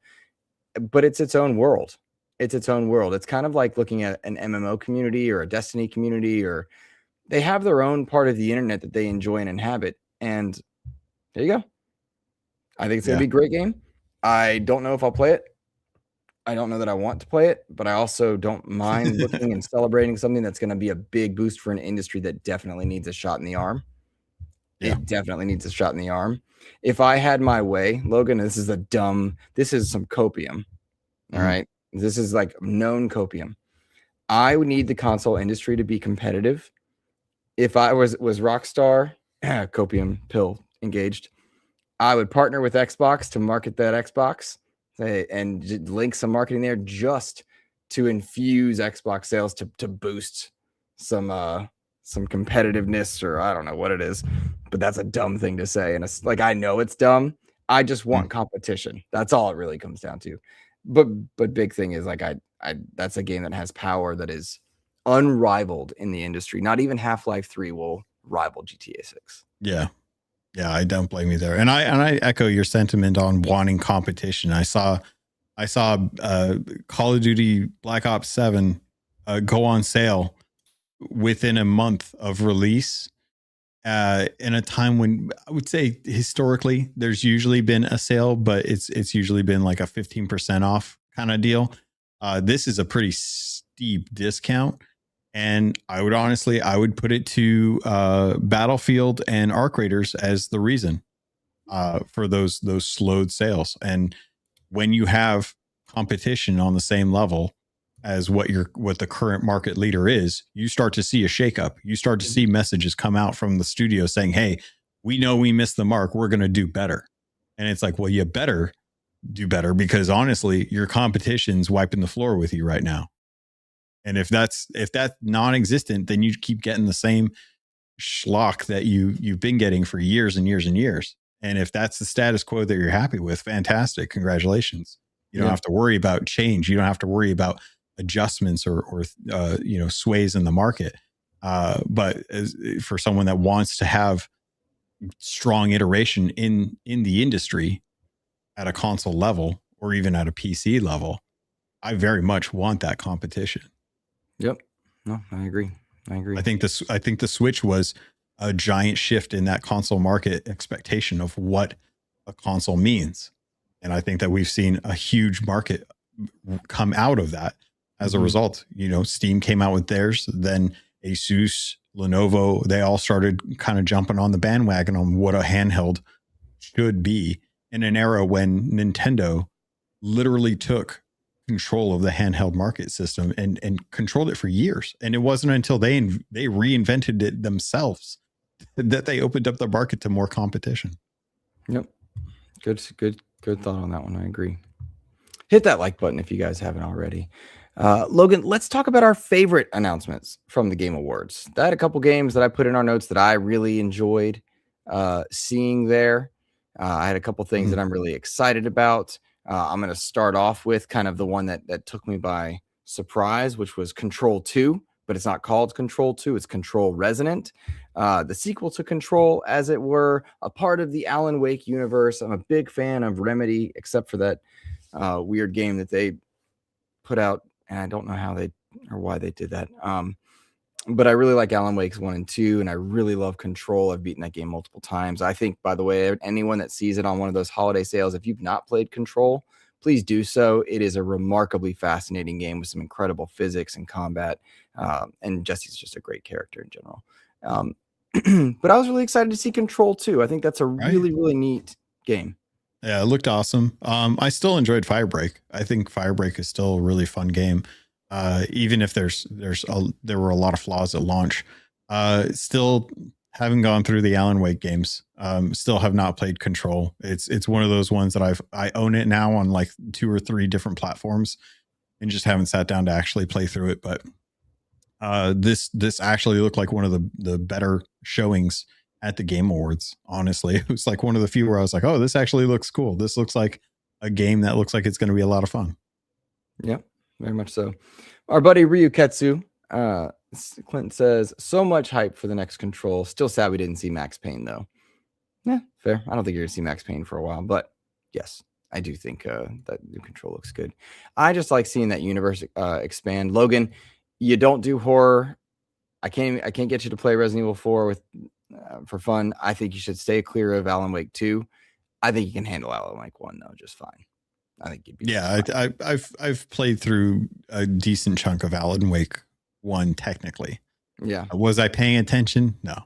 But it's its own world. It's its own world. It's kind of like looking at an MMO community or a Destiny community, or they have their own part of the internet that they enjoy and inhabit. And there you go. I think it's going to be a great game. I don't know if I'll play it. I don't know that I want to play it, but I also don't mind looking and celebrating something that's going to be a big boost for an industry that definitely needs a shot in the arm. Yeah. It definitely needs a shot in the arm. If I had my way, Logan, this is some copium. All right. This is like known copium. I would need the console industry to be competitive. If I was Rockstar, copium pill engaged, I would partner with Xbox to market that Xbox and link some marketing there just to infuse Xbox sales to boost some competitiveness, or I don't know what it is, but that's a dumb thing to say. And it's like, I know it's dumb. I just want competition. That's all it really comes down to. But big thing is like, that's a game that has power that is unrivaled in the industry. Not even Half-Life 3 will rival GTA 6. Yeah. Yeah, I don't blame you there. And I echo your sentiment on wanting competition. I saw Call of Duty Black Ops 7 go on sale within a month of release, in a time when I would say historically there's usually been a sale, but it's usually been like a 15% off kind of deal. This is a pretty steep discount. And I would put it to Battlefield and Arc Raiders as the reason for those slowed sales. And when you have competition on the same level as what the current market leader is, you start to see a shakeup. You start to see messages come out from the studio saying, "Hey, we know we missed the mark. We're going to do better." And it's like, well, you better do better, because honestly, your competition's wiping the floor with you right now. And if that's non-existent, then you keep getting the same schlock that you've been getting for years and years and years. And if that's the status quo that you're happy with, fantastic, congratulations. You don't have to worry about change. You don't have to worry about adjustments or sways in the market. But for someone that wants to have strong iteration in the industry at a console level or even at a PC level, I very much want that competition. Yep. No, I agree. I think the Switch was a giant shift in that console market expectation of what a console means. And I think that we've seen a huge market come out of that as a result. Steam came out with theirs, then Asus, Lenovo, they all started kind of jumping on the bandwagon on what a handheld should be in an era when Nintendo literally took control of the handheld market system and controlled it for years. And it wasn't until they reinvented it themselves that they opened up the market to more competition. Yep. Good thought on that one. I agree. Hit that like button if you guys haven't already. Logan, let's talk about our favorite announcements from the Game Awards. I had a couple games that I put in our notes that I really enjoyed seeing there. I had a couple things that I'm really excited about. I'm going to start off with kind of the one that took me by surprise, which was Control 2, but it's not called Control 2. It's Control Resonant, the sequel to Control, as it were, a part of the Alan Wake universe. I'm a big fan of Remedy, except for that weird game that they put out, and I don't know how they or why they did that. But I really like Alan Wake's 1 and 2, and I really love Control. I've beaten that game multiple times. I think, by the way, anyone that sees it on one of those holiday sales, if you've not played Control, please do so. It is a remarkably fascinating game with some incredible physics and combat. And Jesse's just a great character in general. But I was really excited to see Control 2. I think that's a really, really neat game. Yeah, it looked awesome. I still enjoyed Firebreak. I think Firebreak is still a really fun game. Even if there were a lot of flaws at launch. Still haven't gone through the Alan Wake games. Still have not played Control. It's one of those ones that I own it now on like 2 or 3 different platforms and just haven't sat down to actually play through it. But this actually looked like one of the better showings at the Game Awards. Honestly, it was like one of the few where I was like, oh, this actually looks cool. This looks like a game that looks like it's going to be a lot of fun. Yep, very much so. Our buddy Ryu Ketsu, Clinton says, so much hype for the next Control. Still sad we didn't see Max Payne, though. Yeah, fair. I don't think you're going to see Max Payne for a while, but yes, I do think that new Control looks good. I just like seeing that universe expand. Logan, you don't do horror. I can't get you to play Resident Evil 4 with for fun. I think you should stay clear of Alan Wake 2. I think you can handle Alan Wake 1 though just fine. I think you'd be I've played through a decent chunk of Alan Wake 1 technically. Yeah. Was I paying attention? No.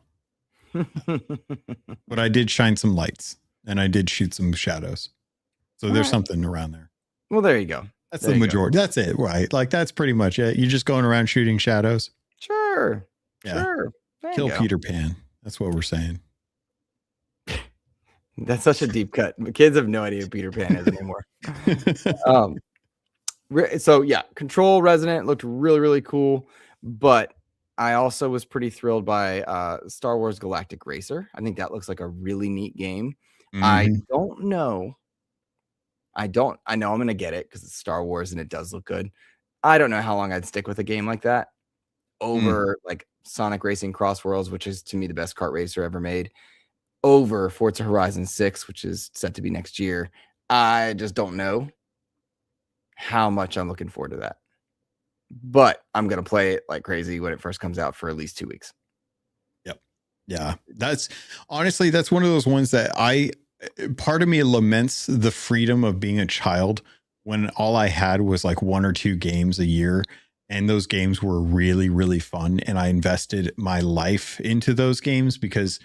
But I did shine some lights and I did shoot some shadows. So there's something around there. Well, there you go. That's the majority. That's it, right? Like that's pretty much it. You're just going around shooting shadows. Sure. Yeah. Sure. Kill Peter Pan. That's what we're saying. That's such a deep cut. Kids have no idea who Peter Pan is anymore. So yeah, Control Resonant looked really, really cool. But I also was pretty thrilled by Star Wars Galactic Racer. I think that looks like a really neat game. Mm-hmm. I know I'm going to get it because it's Star Wars and it does look good. I don't know how long I'd stick with a game like that over like Sonic Racing Cross Worlds, which is to me the best kart racer ever made, over Forza Horizon 6, which is set to be next year. I just don't know how much I'm looking forward to that. But I'm going to play it like crazy when it first comes out for at least 2 weeks. Yep. Yeah. That's one of those ones that part of me laments the freedom of being a child when all I had was like 1 or 2 games a year. And those games were really, really fun. And I invested my life into those games because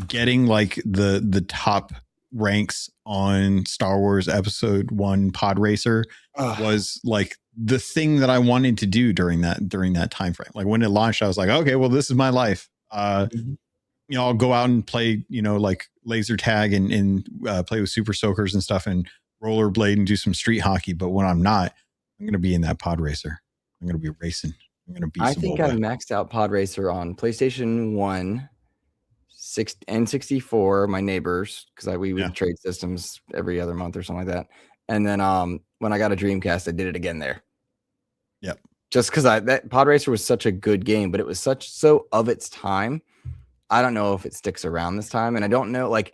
getting like the top ranks on Star Wars Episode 1 Pod Racer was like the thing that I wanted to do during that time frame. Like when it launched, I was like, okay, well, this is my life. I'll go out and play, like laser tag and play with Super Soakers and stuff and rollerblade and do some street hockey. But when I'm not, I'm going to be in that Pod Racer. I'm going to be racing. I'm going to be. I think I maxed out Pod Racer on PlayStation 1 N64, my neighbors, because we would Yeah. trade systems every other month or something like that. And then when I got a Dreamcast, I did it again there. Yep. Just because that Pod Racer was such a good game, but it was so of its time. I don't know if it sticks around this time, and I don't know, like,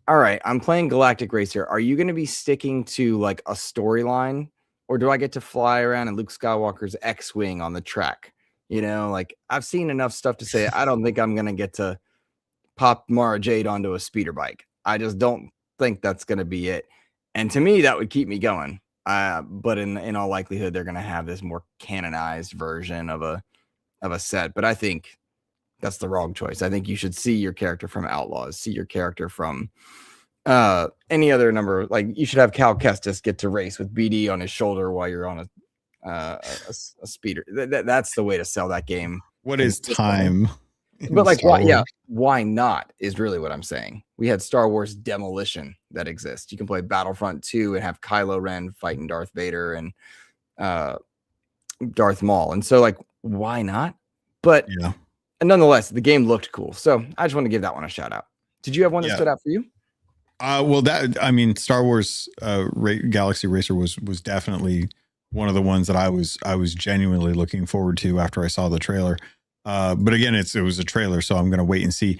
all right, I'm playing Galactic Racer. Are you going to be sticking to like a storyline, or do I get to fly around in Luke Skywalker's X-wing on the track? You know, like, I've seen enough stuff to say I don't think I'm going to get to pop Mara Jade onto a speeder bike. I just don't think that's going to be it. And to me, that would keep me going. But in all likelihood, they're going to have this more canonized version of a set. But I think that's the wrong choice. I think you should see your character from Outlaws, see your character from any other number. Like, you should have Cal Kestis get to race with BD on his shoulder while you're on a speeder. That's the way to sell that game. What is time? But like, why? Yeah, why not is really what I'm saying. We had Star Wars Demolition that exists. You can play Battlefront 2 and have Kylo Ren fighting Darth Vader and Darth Maul. And so, like, why not? But yeah. And nonetheless, the game looked cool. So I just want to give that one a shout out. Did you have one that stood out for you? Well, Star Wars Galaxy Racer was definitely one of the ones that I was genuinely looking forward to after I saw the trailer. But again, it was a trailer, so I'm going to wait and see.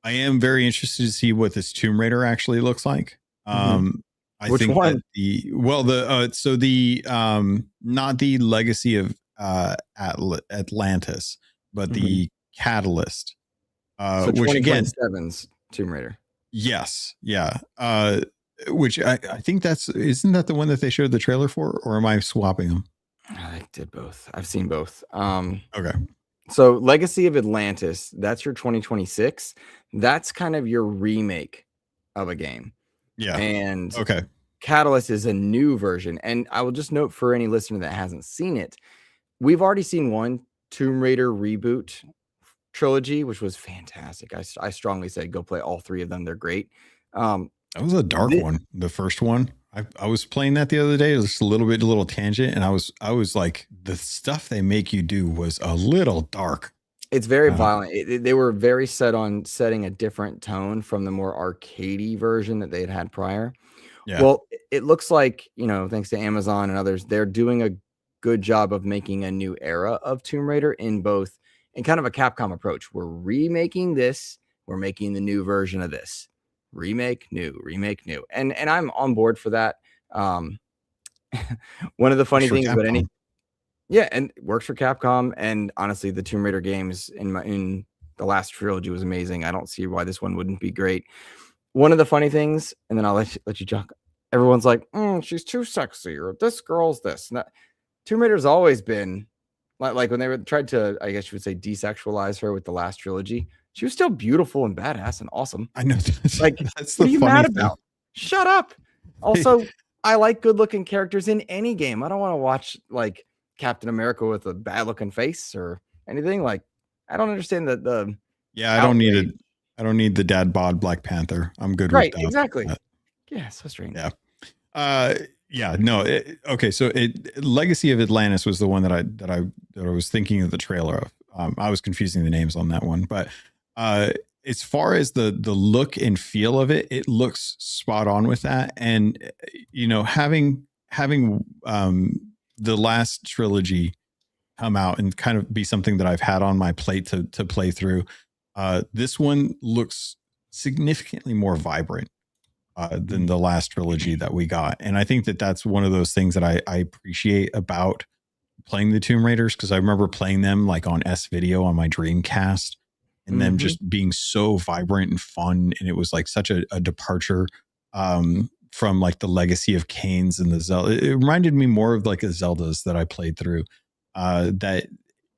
I am very interested to see what this Tomb Raider actually looks like. Which think one? Not the Legacy of Atlantis, but the Catalyst. So which again, 2027's Tomb Raider. Yes, yeah. Which I think isn't that the one that they showed the trailer for, or am I swapping them? I did both. I've seen both. Okay. So Legacy of Atlantis, that's your 2026. That's kind of your remake of a game. Yeah. And okay. Catalyst is a new version. And I will just note for any listener that hasn't seen it, we've already seen one Tomb Raider reboot trilogy, which was fantastic. I strongly say go play all three of them. They're great. That was a dark one. The first one. I was playing that the other day. It was just a little tangent, and I was like, the stuff they make you do was a little dark. It's very violent. They were very set on setting a different tone from the more arcadey version that they had prior. Yeah. Well, it looks like, thanks to Amazon and others, they're doing a good job of making a new era of Tomb Raider in kind of a Capcom approach. We're remaking this. We're making the new version of this. Remake new. And I'm on board for that. One of the funny things, and it works for Capcom. And honestly, the Tomb Raider games in the last trilogy was amazing. I don't see why this one wouldn't be great. One of the funny things, and then I'll let you talk. Everyone's like, she's too sexy, or this girl's this. And that. Tomb Raider's always been like when they tried to, I guess you would say, desexualize her with the last trilogy. She was still beautiful and badass and awesome. I know. Like, what are you mad about? Shut up. Also, I like good-looking characters in any game. I don't want to watch like Captain America with a bad-looking face or anything. Like, I don't understand the. Yeah, I don't need the dad bod Black Panther. I'm good with that. Right, exactly. Yeah, so strange. Yeah. Yeah, no. Okay, so Legacy of Atlantis was the one that I was thinking of the trailer of. I was confusing the names on that one, but as far as the look and feel of it, it looks spot on with that. And having the last trilogy come out and kind of be something that I've had on my plate to play through, this one looks significantly more vibrant than the last trilogy that we got. And I think that that's one of those things that I appreciate about playing the Tomb Raiders, because I remember playing them like on S-Video on my Dreamcast and them just being so vibrant and fun. And it was like such a departure from like the Legacy of Kane's and the Zelda. It reminded me more of like the Zeldas that I played through that,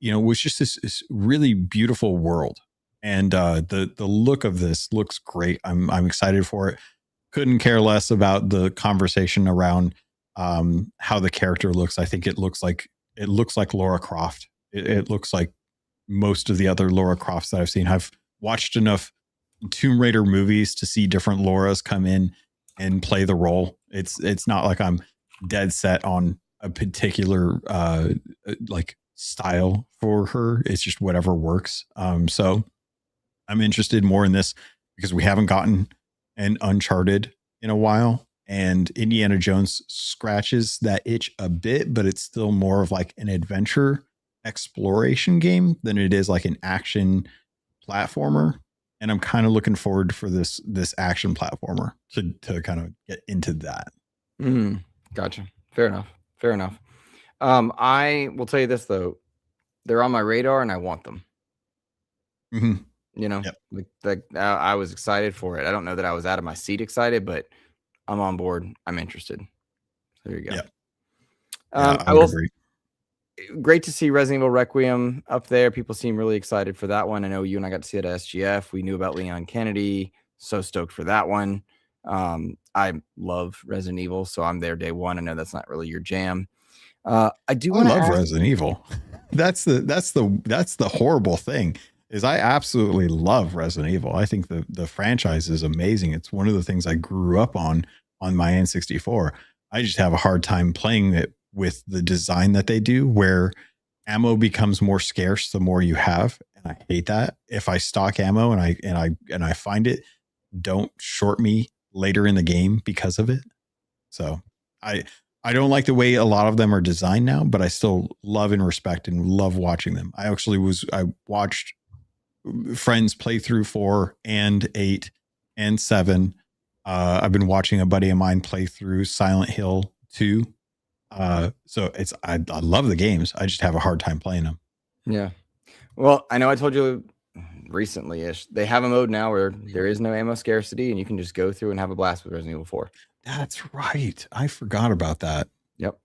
was just this really beautiful world. And the look of this looks great. I'm excited for it. Couldn't care less about the conversation around how the character looks. I think it looks like Lara Croft. It looks like most of the other Lara Crofts that I've seen. I've watched enough Tomb Raider movies to see different Laras come in and play the role. It's not like I'm dead set on a particular like style for her. It's just whatever works. So I'm interested more in this because we haven't gotten an Uncharted in a while, and Indiana Jones scratches that itch a bit, but it's still more of like an adventure exploration game than it is like an action platformer. And I'm kind of looking forward for this action platformer to kind of get into that. Gotcha. Fair enough. Fair enough. I will tell you this though, they're on my radar and I want them. Mm-hmm. You know, Yep. like I was excited for it. I don't know that I was out of my seat excited, but I'm on board. I'm interested. There you go. Yep. I will. Great to see Resident Evil Requiem up there. People seem really excited for that one. I know you and I got to see it at SGF. We knew about Leon Kennedy. So stoked for that one. I love Resident Evil, so I'm there day one. I know that's not really your jam. I love Resident Evil. That's the horrible thing. Is I absolutely love Resident Evil. I think the franchise is amazing. It's one of the things I grew up on my N64. I just have a hard time playing it with the design that they do, where ammo becomes more scarce the more you have, and I hate that. If I stock ammo and I find it, don't short me later in the game because of it. So I don't like the way a lot of them are designed now, but I still love and respect and love watching them. I watched friends play through 4 and 8 and 7. I've been watching a buddy of mine play through Silent Hill 2. So I love the games. I just have a hard time playing them. Yeah. Well, I know I told you recently-ish, they have a mode now where there is no ammo scarcity and you can just go through and have a blast with Resident Evil 4. That's right. I forgot about that. Yep.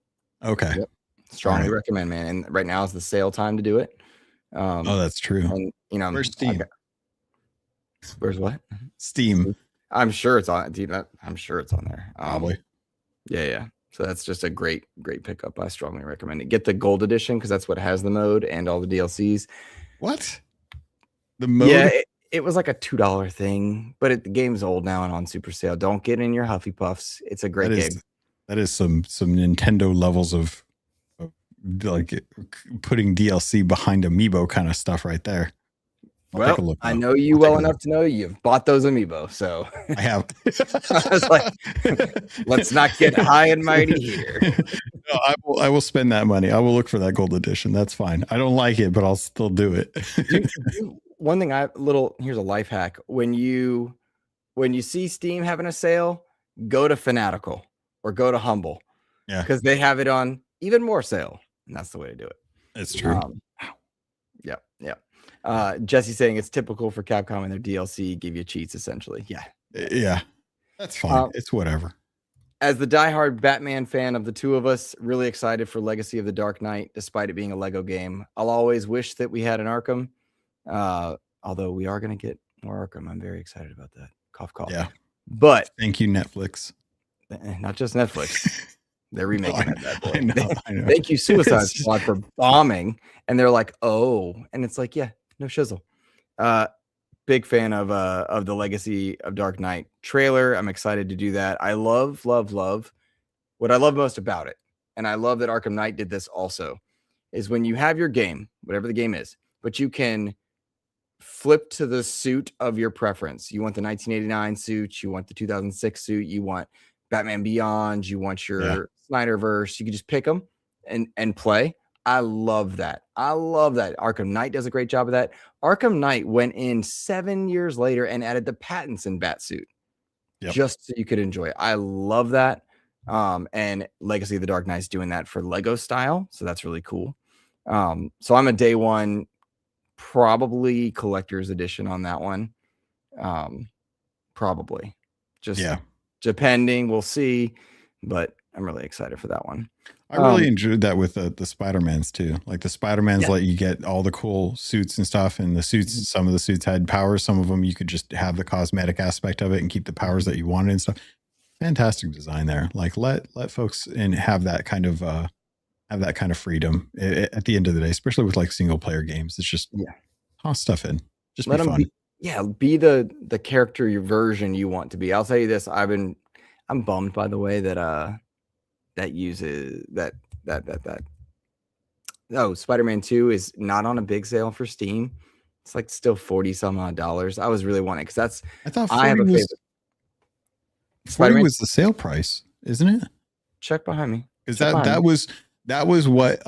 Okay. Yep. Strongly recommend, man. And right now is the sale time to do it. That's true. And you know, where's Steam? Where's what? Steam. I'm sure it's on. Dude, I'm sure it's on there. Probably. Yeah. So that's just a great pickup. I strongly recommend it. Get the gold edition because that's what has the mode and all the DLCs. What? The mode? Yeah, it was like a $2 thing, but the game's old now and on super sale. Don't get in your Huffy Puffs. It's a great game. That is some Nintendo levels of like putting DLC behind Amiibo kind of stuff right there. Well, I know you well enough to know you've bought those Amiibo, so I have. I was like, let's not get high and mighty here. No, I will spend that money. I will look for that gold edition. That's fine. I don't like it, but I'll still do it. One thing here's a life hack. When you see Steam having a sale, go to Fanatical or go to Humble. Yeah. Because they have it on even more sale. And that's the way to do it. It's true. Yeah. Jesse saying it's typical for Capcom and their DLC give you cheats essentially. Yeah. That's fine. It's whatever. As the diehard Batman fan of the two of us, really excited for Legacy of the Dark Knight, despite it being a Lego game. I'll always wish that we had an Arkham. Although we are going to get more Arkham. I'm very excited about that. Cough, cough. Yeah. But thank you, Netflix. Not just Netflix. They're remaking that boy. I know. Thank you, Suicide Squad, for bombing. And they're like, oh. And it's like, yeah, no shizzle. Big fan of the Legacy of Dark Knight trailer. I'm excited to do that. I love what I love most about it. And I love that Arkham Knight did this also, is when you have your game, whatever the game is, but you can flip to the suit of your preference. You want the 1989 suit, you want the 2006 suit, you want Batman Beyond, you want your Snyderverse. You can just pick them and play. I love that. Arkham Knight does a great job of that. Arkham Knight went in 7 years later and added the patents in Batsuit just so you could enjoy it. I love that. And Legacy of the Dark Knight's doing that for Lego style. So that's really cool. So I'm a day one, probably collector's edition on that one. Probably just depending, we'll see, but I'm really excited for that one. I really enjoyed that with the Spider-Mans too. Like the Spider-Mans let you get all the cool suits and stuff, and the suits, some of the suits had powers, some of them you could just have the cosmetic aspect of it and keep the powers that you wanted and stuff. Fantastic design there. Like let folks have that kind of freedom at the end of the day, especially with like single player games. It's just toss stuff in. Just let be fun. Be the character your version you want to be. I'll tell you this, I'm bummed by the way that uses that Spider-Man 2 is not on a big sale for Steam. It's like still 40 some odd dollars. I was really wanting, because I thought I have 40 a was favorite. 40 Spider-Man, was the sale price, isn't it? check behind me. Because Check behind me. that was what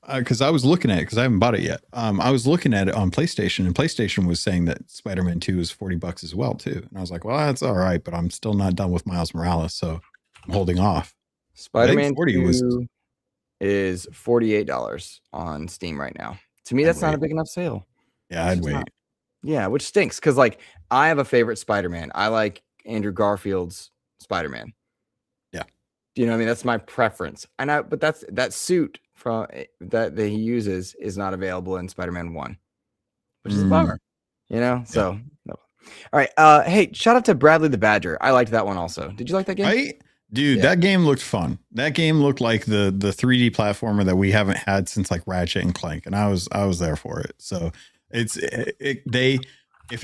because I was looking at it because I haven't bought it yet. I was looking at it on PlayStation, and PlayStation was saying that Spider-Man 2 is $40 as well too. And I was like, well, that's all right, but I'm still not done with Miles Morales, so I'm holding off. I think Spider-Man 40 was 2 is $48 on Steam right now. To me, I'd that's not a wait. big enough sale. Yeah, It's I'd just wait. not. Yeah, which stinks, because like I have a favorite Spider-Man. I like Andrew Garfield's Spider-Man. Yeah. Do you know what I mean? That's my preference. But that suit from that he uses is not available in Spider-Man 1, which is a bummer. You know? So no. All right. Hey, shout out to Bradley the Badger. I liked that one also. Did you like that game? Dude, that game looked fun. That game looked like the 3D platformer that we haven't had since like Ratchet and Clank, and I was there for it. So if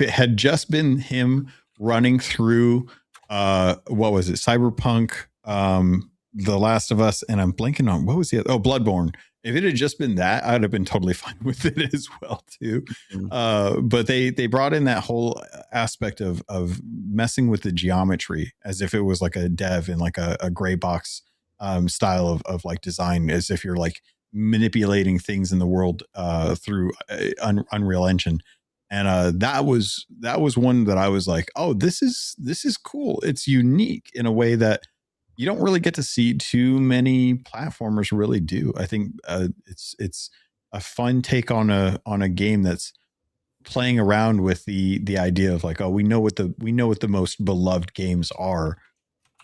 it had just been him running through what was it, Cyberpunk, The Last of Us, and I'm blanking on what was the other, Bloodborne. If it had just been that, I'd have been totally fine with it as well too. But they brought in that whole aspect of messing with the geometry as if it was like a dev in like a gray box style of like design, as if you're like manipulating things in the world through Unreal Engine. And that was one that I was like, oh, this is cool. It's unique in a way that you don't really get to see too many platformers really do. I think it's a fun take on a game that's playing around with the idea of like, oh, we know what the most beloved games are.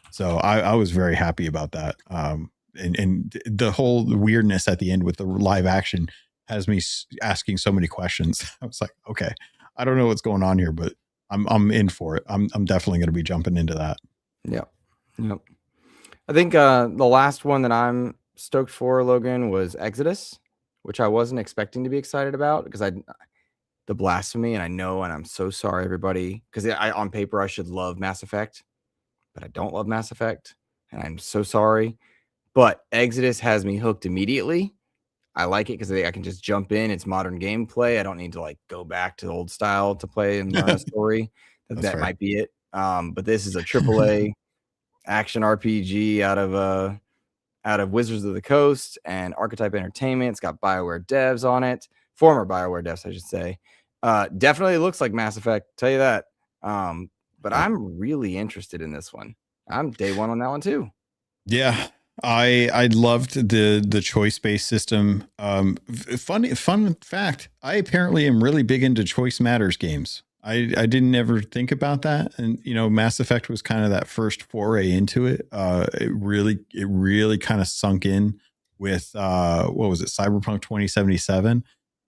So I was very happy about that. And the whole weirdness at the end with the live action has me asking so many questions. I was like, okay, I don't know what's going on here, but I'm in for it. I'm definitely going to be jumping into that. Yep. I think the last one that I'm stoked for, Logan, was Exodus, which I wasn't expecting to be excited about because the blasphemy, and I'm so sorry, everybody, because on paper I should love Mass Effect, but I don't love Mass Effect, and I'm so sorry. But Exodus has me hooked immediately. I like it because I can just jump in. It's modern gameplay. I don't need to like go back to the old style to play and learn a story. That might be it. But this is a AAA action RPG out of Wizards of the Coast and Archetype Entertainment. It's got BioWare devs on it, former BioWare devs, I should say. Definitely looks like Mass Effect, tell you that. But I'm really interested in this one. I'm day one on that one too. Yeah, I loved the choice based system. Fun fact: I apparently am really big into choice matters games. I didn't ever think about that, and Mass Effect was kind of that first foray into it. It really kind of sunk in with what was it, Cyberpunk 2077.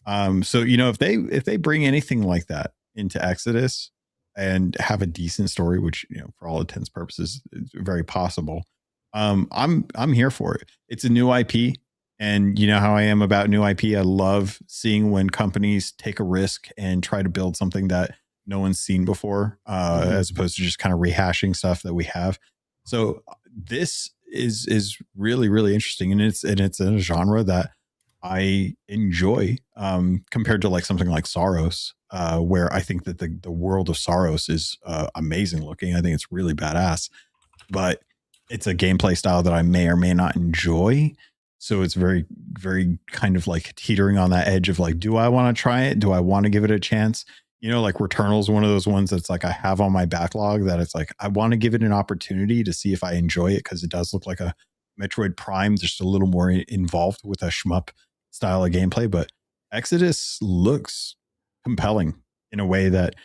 So if they bring anything like that into Exodus and have a decent story, which for all intents and purposes is very possible. I'm here for it. It's a new IP, and you know how I am about new IP. I love seeing when companies take a risk and try to build something that no one's seen before, as opposed to just kind of rehashing stuff that we have. So this is really, really interesting, and it's in a genre that I enjoy, compared to like something like Saros, where I think that the world of Saros is amazing looking. I think it's really badass, but it's a gameplay style that I may or may not enjoy. So it's very, very kind of like teetering on that edge of like, do I want to try it? Do I want to give it a chance? Like Returnal is one of those ones that's like I have on my backlog that it's like I want to give it an opportunity to see if I enjoy it, because it does look like a Metroid Prime, just a little more involved with a shmup style of gameplay. But Exodus looks compelling in a way that,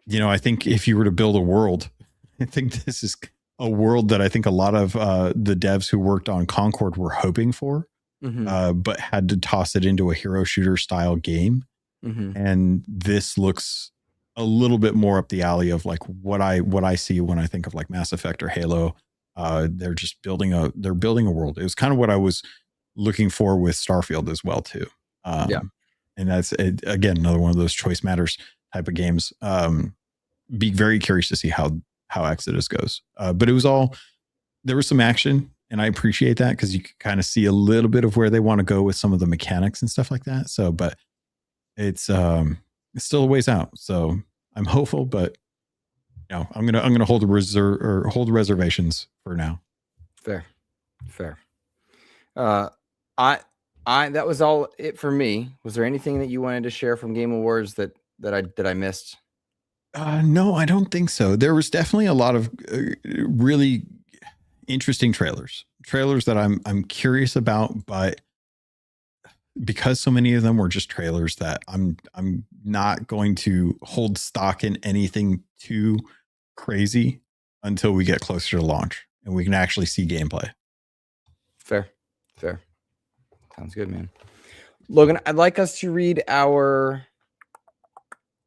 I think if you were to build a world, I think this is a world that I think a lot of the devs who worked on Concord were hoping for, but had to toss it into a hero shooter style game. And this looks a little bit more up the alley of like what I see when I think of like Mass Effect or Halo. They're just building a world. It was kind of what I was looking for with Starfield as well too. And that's again another one of those choice matters type of games. Be very curious to see how Exodus goes. But it was there was some action, and I appreciate that because you can kind of see a little bit of where they want to go with some of the mechanics and stuff like that. So, but it's it's still a ways out. So I'm hopeful, but I'm gonna hold reservations for now. Fair. I that was all it for me. Was there anything that you wanted to share from Game Awards that I missed? No, I don't think so. There was definitely a lot of really interesting trailers that I'm curious about, but because so many of them were just trailers, that I'm not going to hold stock in anything too crazy until we get closer to launch and we can actually see gameplay. Fair. Sounds good, man. Logan, I'd like us to read our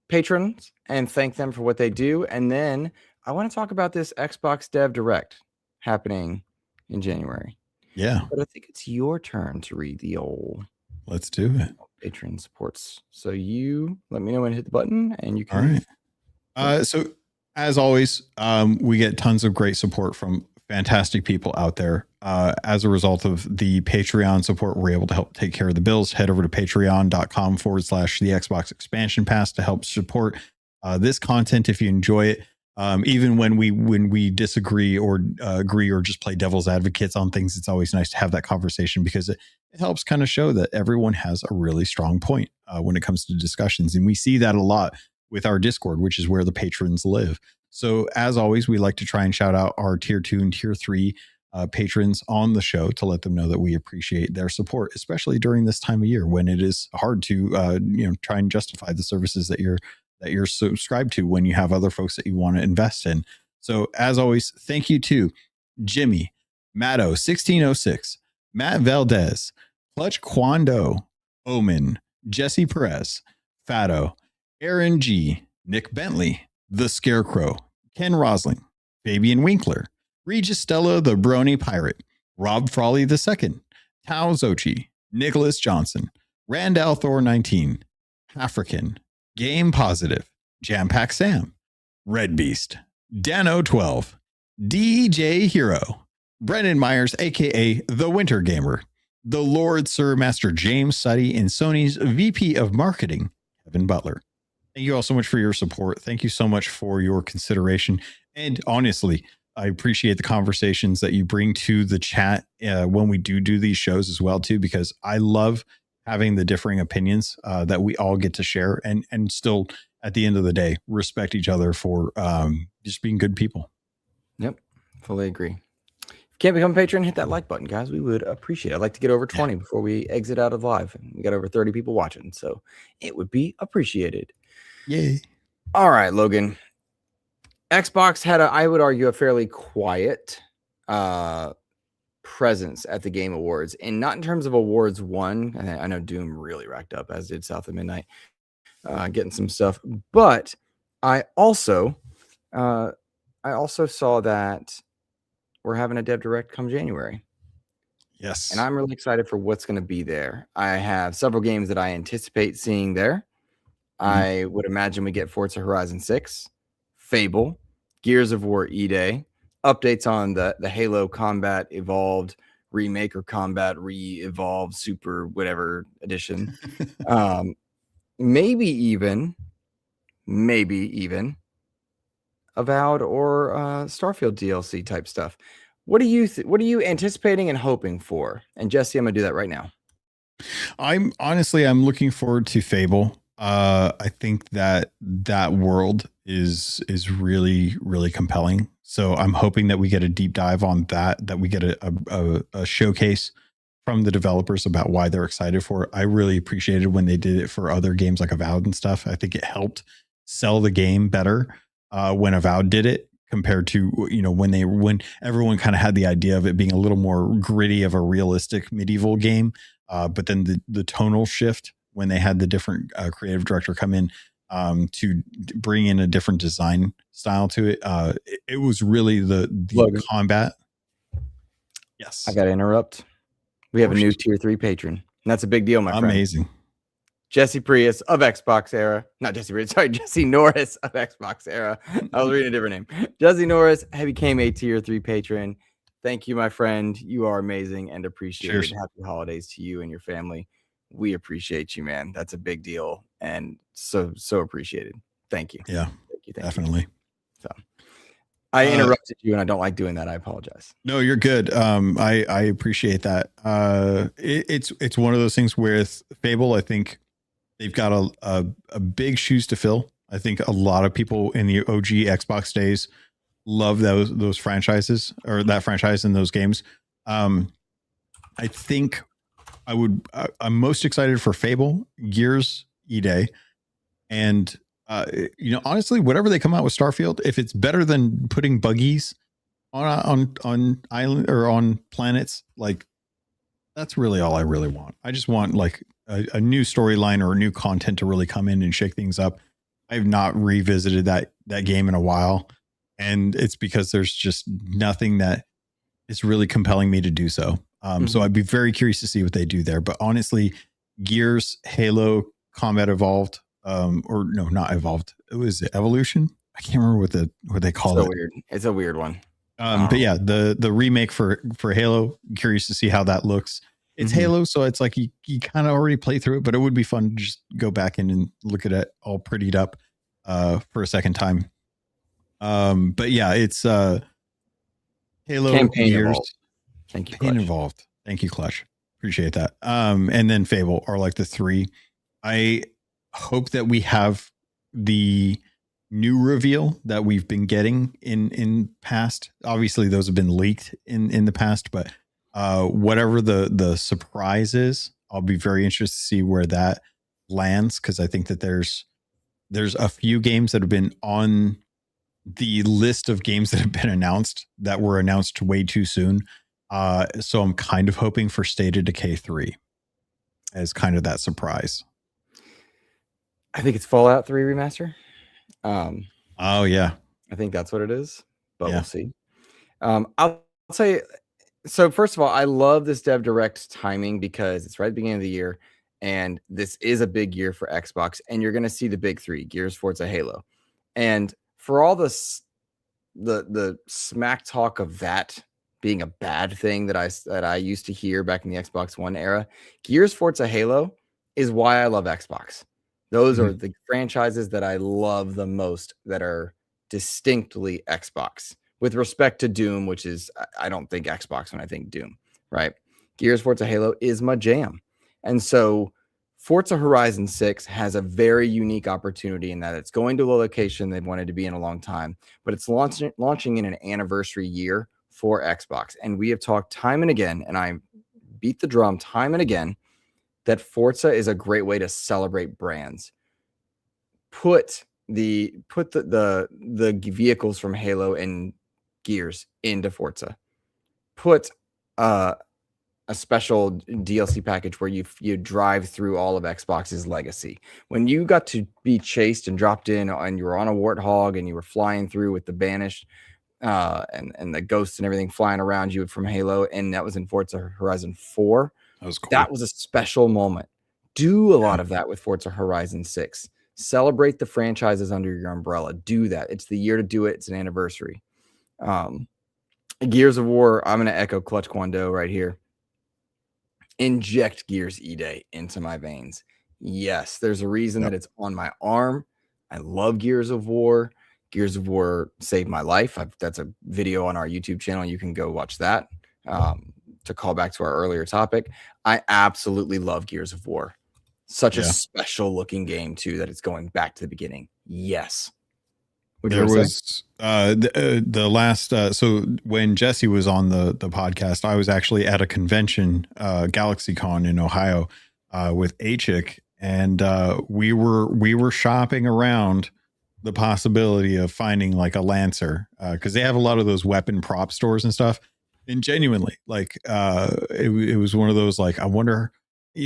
patrons and thank them for what they do, and then I want to talk about this Xbox Dev Direct happening in January. Yeah, but I think it's your turn to read the old. Let's do it. Patron supports. So you let me know when to hit the button, and you can. All right. So as always, we get tons of great support from fantastic people out there. As a result of the Patreon support, we're able to help take care of the bills. Head over to patreon.com/the Xbox expansion pass to help support this content if you enjoy it. Even when we disagree or agree or just play devil's advocates on things, it's always nice to have that conversation because it helps kind of show that everyone has a really strong point when it comes to discussions. And we see that a lot with our Discord, which is where the patrons live. So as always, we like to try and shout out our tier 2 and tier 3 patrons on the show to let them know that we appreciate their support, especially during this time of year when it is hard to try and justify the services that you're subscribed to when you have other folks that you want to invest in. So as always, thank you to Jimmy, Matto 1606, Matt Valdez, Clutch Quando, Omen, Jesse Perez, Fado, Aaron G, Nick Bentley, The Scarecrow, Ken Rosling, Fabian Winkler, Regis Stella the Brony Pirate, Rob Frawley II, Tao Zochi, Nicholas Johnson, Randall Thor 19, African, Game Positive, Jam Pack Sam, Red Beast, Dano 12, DJ Hero, Brendan Myers, aka The Winter Gamer, the Lord Sir Master James Suddy, and Sony's VP of Marketing, Kevin Butler. Thank you all so much for your support. Thank you so much for your consideration. And honestly, I appreciate the conversations that you bring to the chat when we do these shows as well, too, because I love having the differing opinions that we all get to share and still, at the end of the day, respect each other for just being good people. Yep, fully agree. If you can't become a patron, hit that like button, guys. We would appreciate it. I'd like to get over 20 before we exit out of live. We got over 30 people watching, so it would be appreciated. Yay. All right, Logan. Xbox had, I would argue, a fairly quiet presence at the Game Awards, and not in terms of awards won. I know Doom really racked up, as did South of Midnight, getting some stuff. But I also saw that we're having a Dev Direct come January. Yes. And I'm really excited for what's going to be there. I have several games that I anticipate seeing there. I would imagine we get Forza Horizon 6, Fable, Gears of War E-Day, updates on the Halo Combat Evolved Remake or Combat Re-Evolved Super whatever edition. Maybe even Avowed or Starfield DLC type stuff. What are you anticipating and hoping for? And Jesse, I'm gonna do that right now. I'm looking forward to Fable. I think that world is really, really compelling. So I'm hoping that we get a deep dive on that we get a showcase from the developers about why they're excited for it. I really appreciated when they did it for other games like Avowed and stuff. I think it helped sell the game better when Avowed did it compared to, when everyone kind of had the idea of it being a little more gritty of a realistic medieval game. But then the tonal shift when they had the different creative director come in to bring in a different design style to it. It was really the Logan. Combat. Yes. I got to interrupt. We have a new tier 3 patron. And that's a big deal, my friend. Amazing. Jesse Prius of Xbox Era. Not Jesse Prius, sorry, Jesse Norris of Xbox Era. I was reading a different name. Jesse Norris became a tier 3 patron. Thank you, my friend. You are amazing and appreciated. Cheers. Happy holidays to you and your family. We appreciate you, man. That's a big deal. and so appreciated. Thank you. Yeah, Thank you. definitely. So I interrupted you, and I don't like doing that. I apologize. No, you're good. I appreciate that. It's one of those things with Fable. I think they've got a big shoes to fill. I think a lot of people in the OG Xbox days love those franchises, or that franchise and those games. I think I'm most excited for Fable, Gears, E-Day, and honestly, whatever they come out with Starfield, if it's better than putting buggies on island or on planets, like that's really all I really want. I just want like a new storyline or new content to really come in and shake things up. I've not revisited that game in a while, and it's because there's just nothing that is really compelling me to do so. So I'd be very curious to see what they do there. But honestly, Gears, Halo, Combat Evolved, or no, not Evolved. It was Evolution. I can't remember what they call it. Weird. It's a weird one. But yeah, the remake for Halo. Curious to see how that looks. It's Halo, so it's like you kind of already play through it, but it would be fun to just go back in and look at it all prettied up for a second time. But yeah, it's Halo Campaign Gears. Evolved. Thank you, Campaign Evolved. Thank you, Clutch. Appreciate that. And then Fable are like the three. I hope that we have the new reveal that we've been getting in past. Obviously, those have been leaked in the past, but whatever the surprise is, I'll be very interested to see where that lands, because I think that there's a few games that have been on the list of games that have been announced that were announced way too soon. So I'm kind of hoping for State of Decay 3 as kind of that surprise. I think it's Fallout 3 remaster. Oh yeah, I think that's what it is, but Yeah. we'll see. I'll say, so first of all, I love this Dev Direct timing because it's right at the beginning of the year, and this is a big year for Xbox, and you're going to see the big three: Gears, Forza, Halo. And for all the smack talk of that being a bad thing that I used to hear back in the Xbox One era, Gears, Forza, Halo is why I love Xbox. Those are the franchises that I love the most that are distinctly Xbox, with respect to Doom, which is, I don't think Xbox when I think Doom, right? Gears, Forza, Halo is my jam. And so Forza Horizon 6 has a very unique opportunity in that it's going to a location they've wanted to be in a long time, but it's launching in an anniversary year for Xbox. And we have talked time and again, and I beat the drum time and again, that Forza is a great way to celebrate brands. Put the vehicles from Halo and Gears into Forza. Put a special DLC package where you drive through all of Xbox's legacy. When you got to be chased and dropped in, and you were on a warthog and you were flying through with the Banished and the ghosts and everything flying around you from Halo, and that was in Forza Horizon 4. That was cool. That was a special moment. Do a lot of that with Forza Horizon 6. Celebrate the franchises under your umbrella. Do that. It's the year to do it. It's an anniversary. Gears of War, I'm going to echo Clutch Kwando right here. Inject Gears E-Day into my veins. Yes, there's a reason that it's on my arm. I love Gears of War. Gears of War saved my life. That's a video on our YouTube channel. You can go watch that. To call back to our earlier topic, I absolutely love Gears of War. Such a special looking game too, that it's going back to the beginning. Yes. There was the last so when Jesse was on the podcast, I was actually at a convention, GalaxyCon in Ohio, with A-Chick, and we were shopping around the possibility of finding like a Lancer, because they have a lot of those weapon prop stores and stuff. And genuinely, like it was one of those, like, I wonder,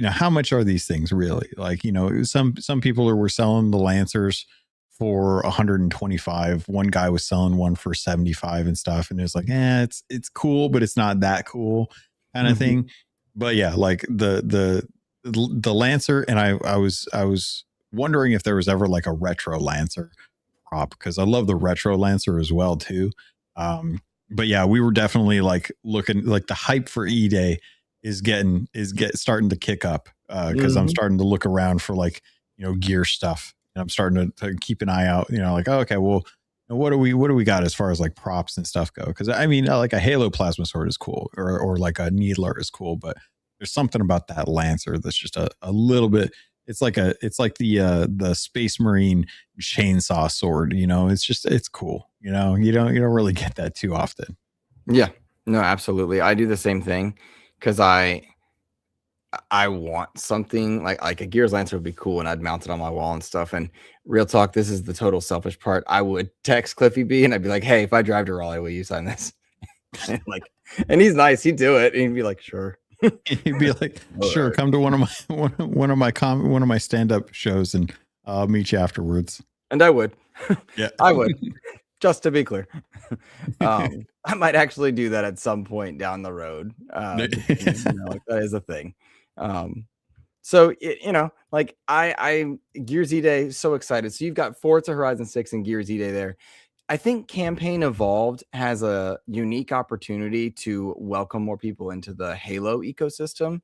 how much are these things really? Like, some people were selling the Lancers for 125. One guy was selling one for 75 and stuff, and it was like, it's cool, but it's not that cool kind of thing. But yeah, like the Lancer, and I was wondering if there was ever like a retro Lancer prop, because I love the retro Lancer as well too. But yeah, we were definitely like looking, like the hype for E-Day is starting to kick up, because I'm starting to look around for like, gear stuff, and I'm starting to keep an eye out. Like, oh, okay, well, what do we got as far as like props and stuff go? Because I mean, like a Halo plasma sword is cool, or like a needler is cool, but there's something about that lancer that's just a little bit. It's like the Space Marine chainsaw sword. It's cool. You don't really get that too often. Yeah, no, absolutely. I do the same thing because I want something like a Gears Lancer would be cool, and I'd mount it on my wall and stuff. And real talk, this is the total selfish part. I would text Cliffy B and I'd be like, "Hey, if I drive to Raleigh, will you sign this?" and he's nice. He'd do it, and he'd be like, "Sure." He'd be like, "Sure, right. come to one of my stand-up shows, and I'll meet you afterwards." And I would, Yeah, I would. Just to be clear, I might actually do that at some point down the road. That is a thing. So I Gears E-Day, so excited. So you've got Forza Horizon 6 and Gears E-Day there. I think Campaign Evolved has a unique opportunity to welcome more people into the Halo ecosystem,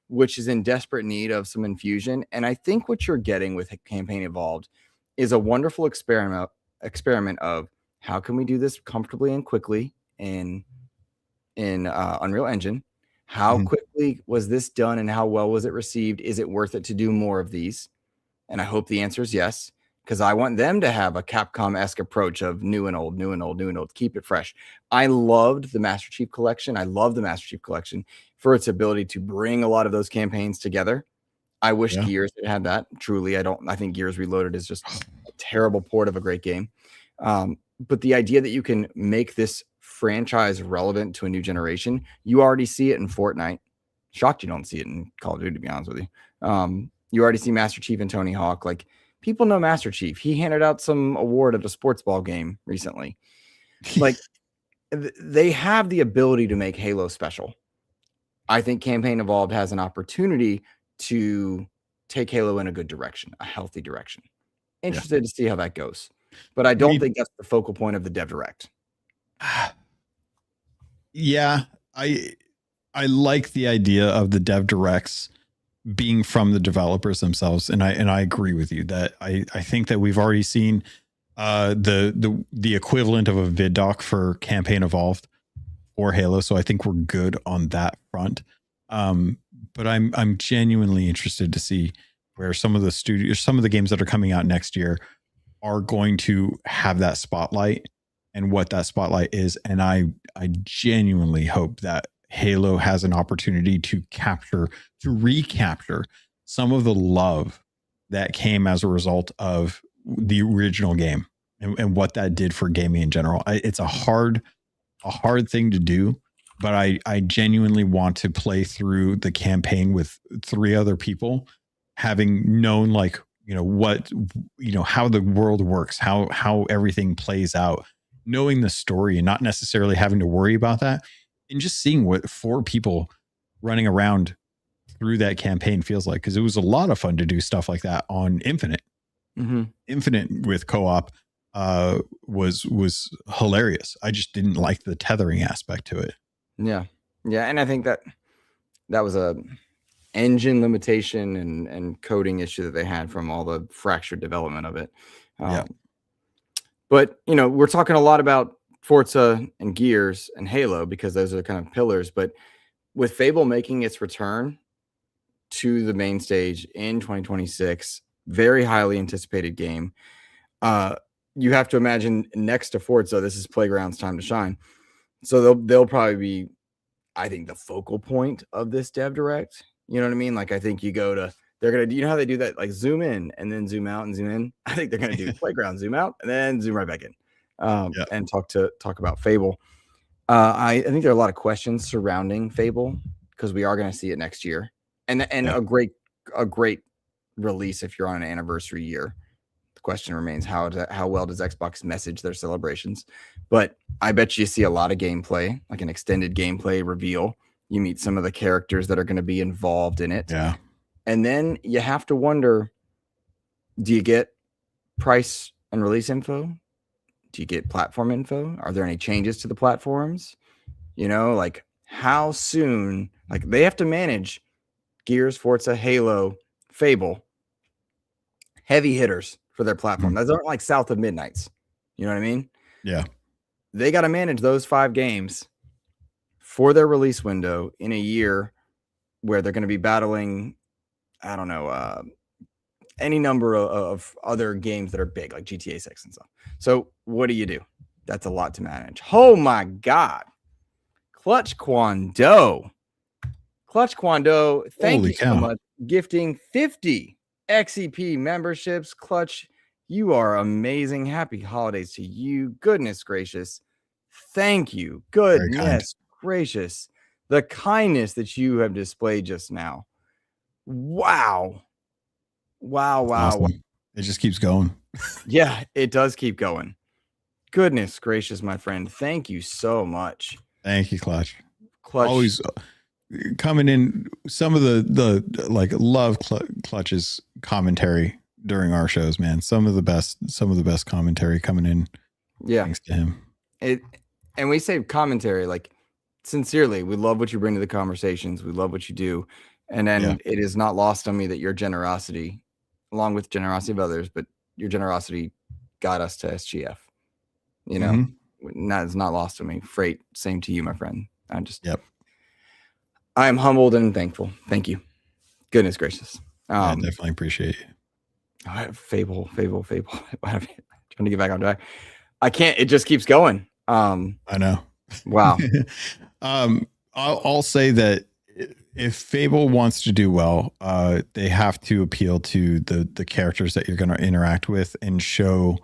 which is in desperate need of some infusion. And I think what you're getting with Campaign Evolved is a wonderful experiment of how can we do this comfortably and quickly in Unreal Engine. How quickly was this done and how well was it received? Is it worth it to do more of these? And I hope the answer is yes, because I want them to have a Capcom-esque approach of new and old, new and old, new and old, keep it fresh. I loved the Master Chief Collection. I love the Master Chief Collection for its ability to bring a lot of those campaigns together. I wish Gears had that. Truly, I think Gears Reloaded is just a terrible port of a great game. But the idea that you can make this franchise relevant to a new generation, you already see it in Fortnite. Shocked you don't see it in Call of Duty, to be honest with you. You already see Master Chief and Tony Hawk. Like, people know Master Chief. He handed out some award at a sports ball game recently. Like, they have the ability to make Halo special. I think Campaign Evolved has an opportunity to take Halo in a good direction, a healthy direction. Interested to see how that goes. But I don't think that's the focal point of the Dev Direct. Yeah, I like the idea of the Dev Directs being from the developers themselves, and I agree with you that I think that we've already seen the equivalent of a vid doc for Campaign Evolved or Halo, so I think we're good on that front. But I'm genuinely interested to see where some of the games that are coming out next year are going to have that spotlight and what that spotlight is. And I genuinely hope that Halo has an opportunity to recapture some of the love that came as a result of the original game and what that did for gaming in general. It's a hard thing to do, but I genuinely want to play through the campaign with 3 other people, having known how the world works, how everything plays out, knowing the story and not necessarily having to worry about that, and just seeing what 4 people running around through that campaign feels like. Because it was a lot of fun to do stuff like that on Infinite. Infinite with co-op was hilarious. I just didn't like the tethering aspect to it. Yeah, and I think that was a engine limitation and coding issue that they had from all the fractured development of it. But we're talking a lot about Forza and Gears and Halo because those are kind of pillars. But with Fable making its return to the main stage in 2026, very highly anticipated game. You have to imagine next to Forza, this is Playground's time to shine. So they'll probably be, I think, the focal point of this Dev Direct. You know what I mean? Like, I think they're going to do, you know how they do that? Like zoom in and then zoom out and zoom in. I think they're going to do Playground, zoom out and then zoom right back in and talk about Fable. I think there are a lot of questions surrounding Fable because we are going to see it next year and a great release if you're on an anniversary year. The question remains, how well does Xbox message their celebrations? But I bet you see a lot of gameplay, like an extended gameplay reveal. You meet some of the characters that are going to be involved in it. Yeah. And then you have to wonder, do you get price and release info? Do you get platform info? Are there any changes to the platforms? Like how soon, like they have to manage Gears, Forza, Halo, Fable heavy hitters for their platform. Those aren't like South of Midnights. You know what I mean? Yeah. They got to manage those 5 games for their release window in a year where they're going to be battling, I don't know, any number of other games that are big, like GTA 6 and stuff. So what do? That's a lot to manage. Oh my God. Clutch Kwando. Thank you so much. Gifting 50 XEP memberships. Clutch, you are amazing. Happy holidays to you. Goodness gracious. Thank you. Goodness gracious. The kindness that you have displayed just now. Wow. Awesome. Wow. It just keeps going. Yeah, it does keep going. Goodness gracious, my friend. Thank you so much. Thank you, Clutch. Always coming in. Some of the like love Clutch's commentary during our shows, man. Some of the best commentary coming in. Yeah. Thanks to him. And we say commentary, like sincerely, we love what you bring to the conversations. We love what you do. And then it is not lost on me that your generosity, along with generosity of others, but your generosity got us to SGF. You know, that is not lost on me. Freight, same to you, my friend. I am humbled and thankful. Thank you. Goodness gracious. I definitely appreciate you. Fable. Trying to get back on track. I can't. It just keeps going. I know. Wow. I'll say that if Fable wants to do well, they have to appeal to the characters that you're going to interact with and show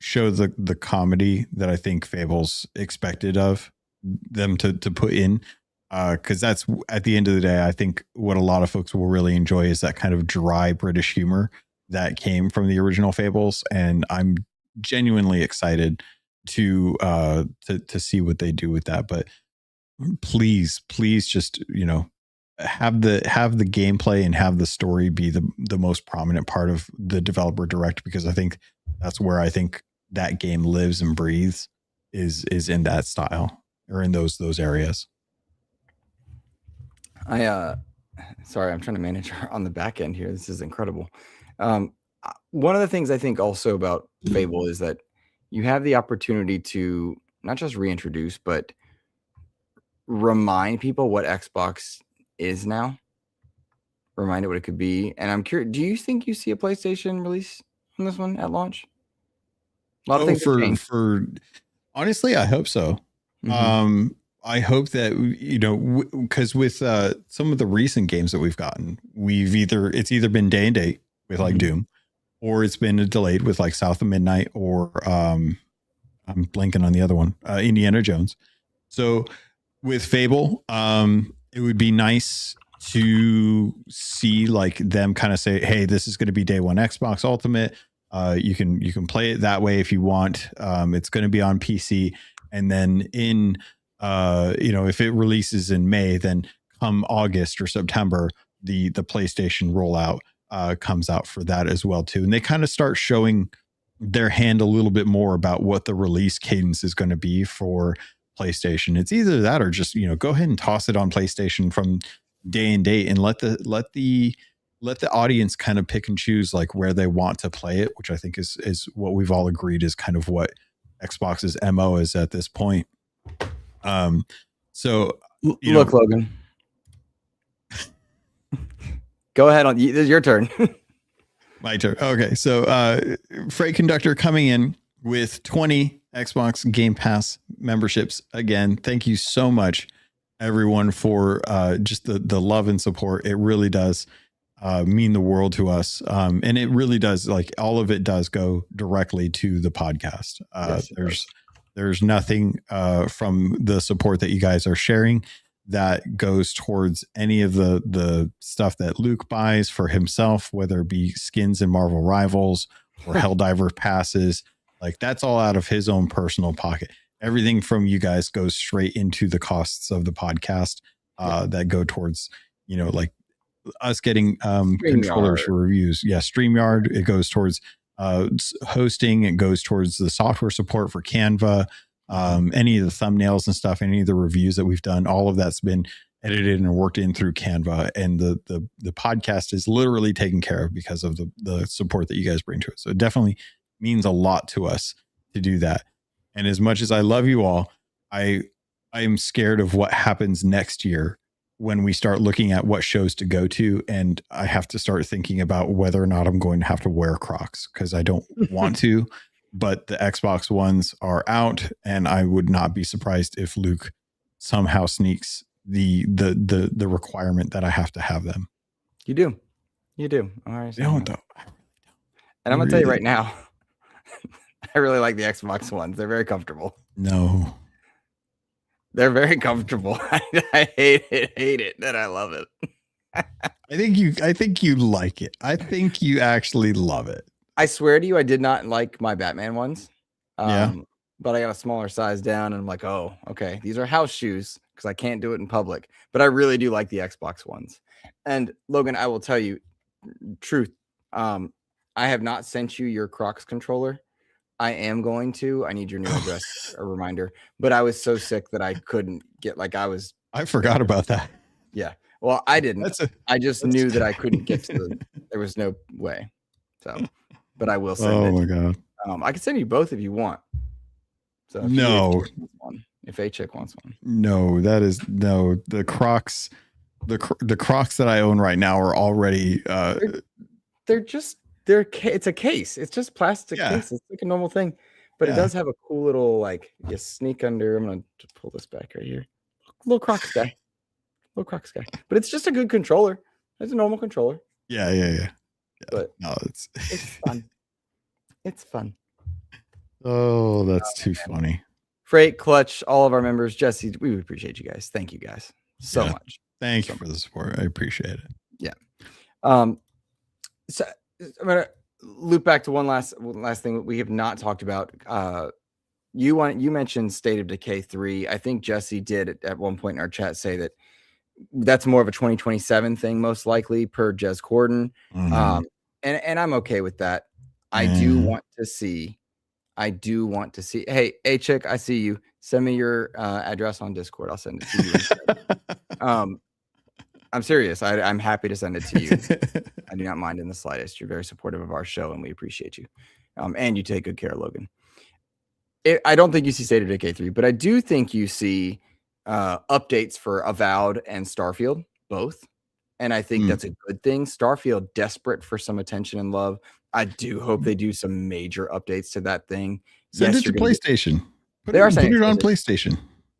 the comedy that I think Fable's expected of them to put in. Because that's, at the end of the day, I think what a lot of folks will really enjoy is that kind of dry British humor that came from the original Fables, and I'm genuinely excited to see what they do with that. But please just, you know, have the gameplay and have the story be the most prominent part of the developer direct, because I think that's where I think that game lives and breathes is in that style or in those areas. Sorry, I'm trying to manage on the back end here. This is incredible. One of the things I think also about Fable is that you have the opportunity to not just reintroduce, but remind people what Xbox is now. Remind it what it could be. And I'm curious, do you think you see a PlayStation release on this one at launch? A lot of things for honestly, I hope so. I hope that, you know, because with some of the recent games that we've gotten, it's either been day and date with like Doom, or it's been delayed with like South of Midnight, or I'm blanking on the other one, Indiana Jones. So with Fable, it would be nice to see like them kind of say, hey, this is going to be day one Xbox Ultimate. You can play it that way if you want. It's going to be on PC, and then in you know, if it releases in May, then come August or September, the PlayStation rollout comes out for that as well too. And they kind of start showing their hand a little bit more about what the release cadence is going to be for PlayStation. It's either that or just, you know, go ahead and toss it on PlayStation from day and date and let the audience kind of pick and choose like where they want to play it, which I think is what we've all agreed is kind of what Xbox's MO is at this point. So look, Logan, go ahead on. This is your turn. My turn. Okay. So, Freight Conductor coming in with 20 Xbox Game Pass memberships. Again, thank you so much, everyone, for just the love and support. It really does mean the world to us. And it really does, like, all of it does go directly to the podcast. Yes, there's nothing from the support that you guys are sharing that goes towards any of the stuff that Luke buys for himself, whether it be skins in Marvel Rivals or Helldiver passes. Like, that's all out of his own personal pocket. Everything from you guys goes straight into the costs of the podcast that go towards, you know, like us getting controllers for reviews. Yeah, StreamYard. It goes towards hosting. It goes towards the software support for Canva, any of the thumbnails and stuff, any of the reviews that we've done. All of that's been edited and worked in through Canva, and the podcast is literally taken care of because of the support that you guys bring to it. So it definitely means a lot to us to do that. And as much as I love you all, I am scared of what happens next year when we start looking at what shows to go to, and I have to start thinking about whether or not I'm going to have to wear Crocs, because I don't want to, but the Xbox Ones are out, and I would not be surprised if Luke somehow sneaks the requirement that I have to have them. You do. All right. Don't though. And I'm gonna tell you right now, I really like the Xbox Ones. They're very comfortable. No. They're very comfortable. I hate it, then I love it. I think you like it. I think you actually love it. I swear to you, I did not like my Batman ones. Yeah. But I got a smaller size down, and I'm like, oh, okay, these are house shoes because I can't do it in public. But I really do like the Xbox ones. And Logan, I will tell you, truth. I have not sent you your Crocs controller. I am going to. I need your new address, a reminder. But I was so sick that I couldn't get, I forgot about that. Yeah. Well, I didn't. I just knew that I couldn't get to there was no way. So, but I will send it. Oh my God. I can send you both if you want. So if a chick wants one. No, the Crocs, the Crocs that I own right now are already it's a case. It's just plastic case. It's like a normal thing, but it does have a cool little you sneak under. I'm gonna pull this back right here. Little Crocs guy. But it's just a good controller. It's a normal controller. Yeah. But no, it's fun. It's fun. Oh, that's too funny. Freight, Clutch, all of our members, Jesse, we appreciate you guys. Thank you guys so much. Thank you for the support. I appreciate it. Yeah. So I'm gonna loop back to one last thing we have not talked about. You mentioned State of Decay 3. I think Jesse did at one point in our chat say that's more of a 2027 thing, most likely, per Jez Corden. Mm-hmm. And I'm okay with that. I do want to see. Hey, chick, I see you. Send me your address on Discord. I'll send it to you. I'm serious. I'm happy to send it to you. I do not mind in the slightest. You're very supportive of our show, and we appreciate you. And you take good care, Logan. I don't think you see State of Decay 3, but I do think you see updates for Avowed and Starfield, both. And I think that's a good thing. Starfield, desperate for some attention and love. I do hope they do some major updates to that thing. Send it to PlayStation. Put it on PlayStation.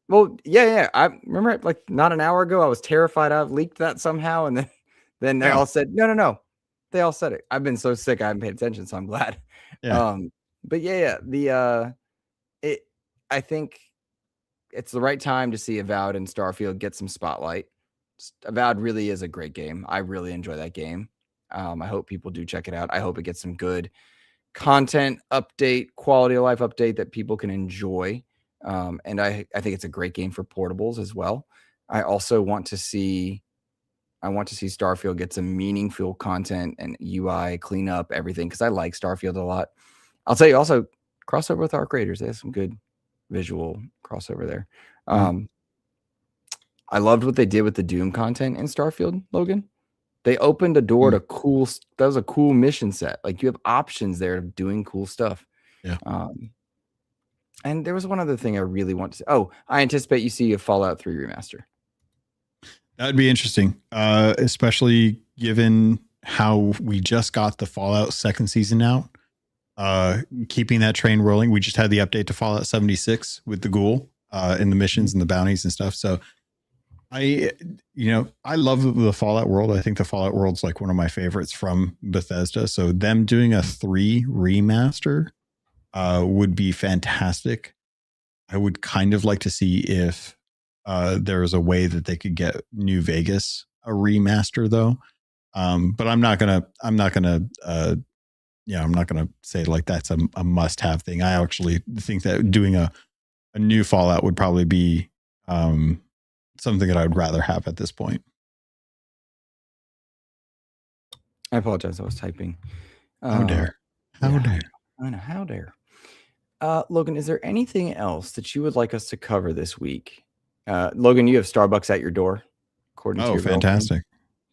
Well, yeah. I remember not an hour ago, I was terrified I've leaked that somehow. And then they all said, no. They all said it. I've been so sick, I haven't paid attention. So I'm glad. Yeah. But I think it's the right time to see Avowed and Starfield get some spotlight. Avowed really is a great game. I really enjoy that game. I hope people do check it out. I hope it gets some good content update, quality of life update that people can enjoy. And I think it's a great game for portables as well. I also want to see Starfield get some meaningful content and UI cleanup, everything, because I like Starfield a lot. I'll tell you also, crossover with Arc Raiders. They have some good visual crossover there. I loved what they did with the Doom content in Starfield, Logan. They opened a door to that was a cool mission set. You have options there of doing cool stuff. Yeah. And there was one other thing I really want to say. Oh, I anticipate you see a Fallout 3 remaster. That'd be interesting, especially given how we just got the Fallout second season out. Keeping that train rolling. We just had the update to Fallout 76 with the ghoul and the missions and the bounties and stuff. So I love the Fallout world. I think the Fallout world's one of my favorites from Bethesda. So them doing a 3 remaster would be fantastic. I would kind of like to see if there's a way that they could get New Vegas a remaster though. But I'm not gonna say that's a must-have thing. I actually think that doing a new Fallout would probably be something that I would rather have at this point. I apologize. I was typing. How dare. I know. How dare. Logan, is there anything else that you would like us to cover this week? Logan, you have Starbucks at your door. according to Oh, your girlfriend. fantastic.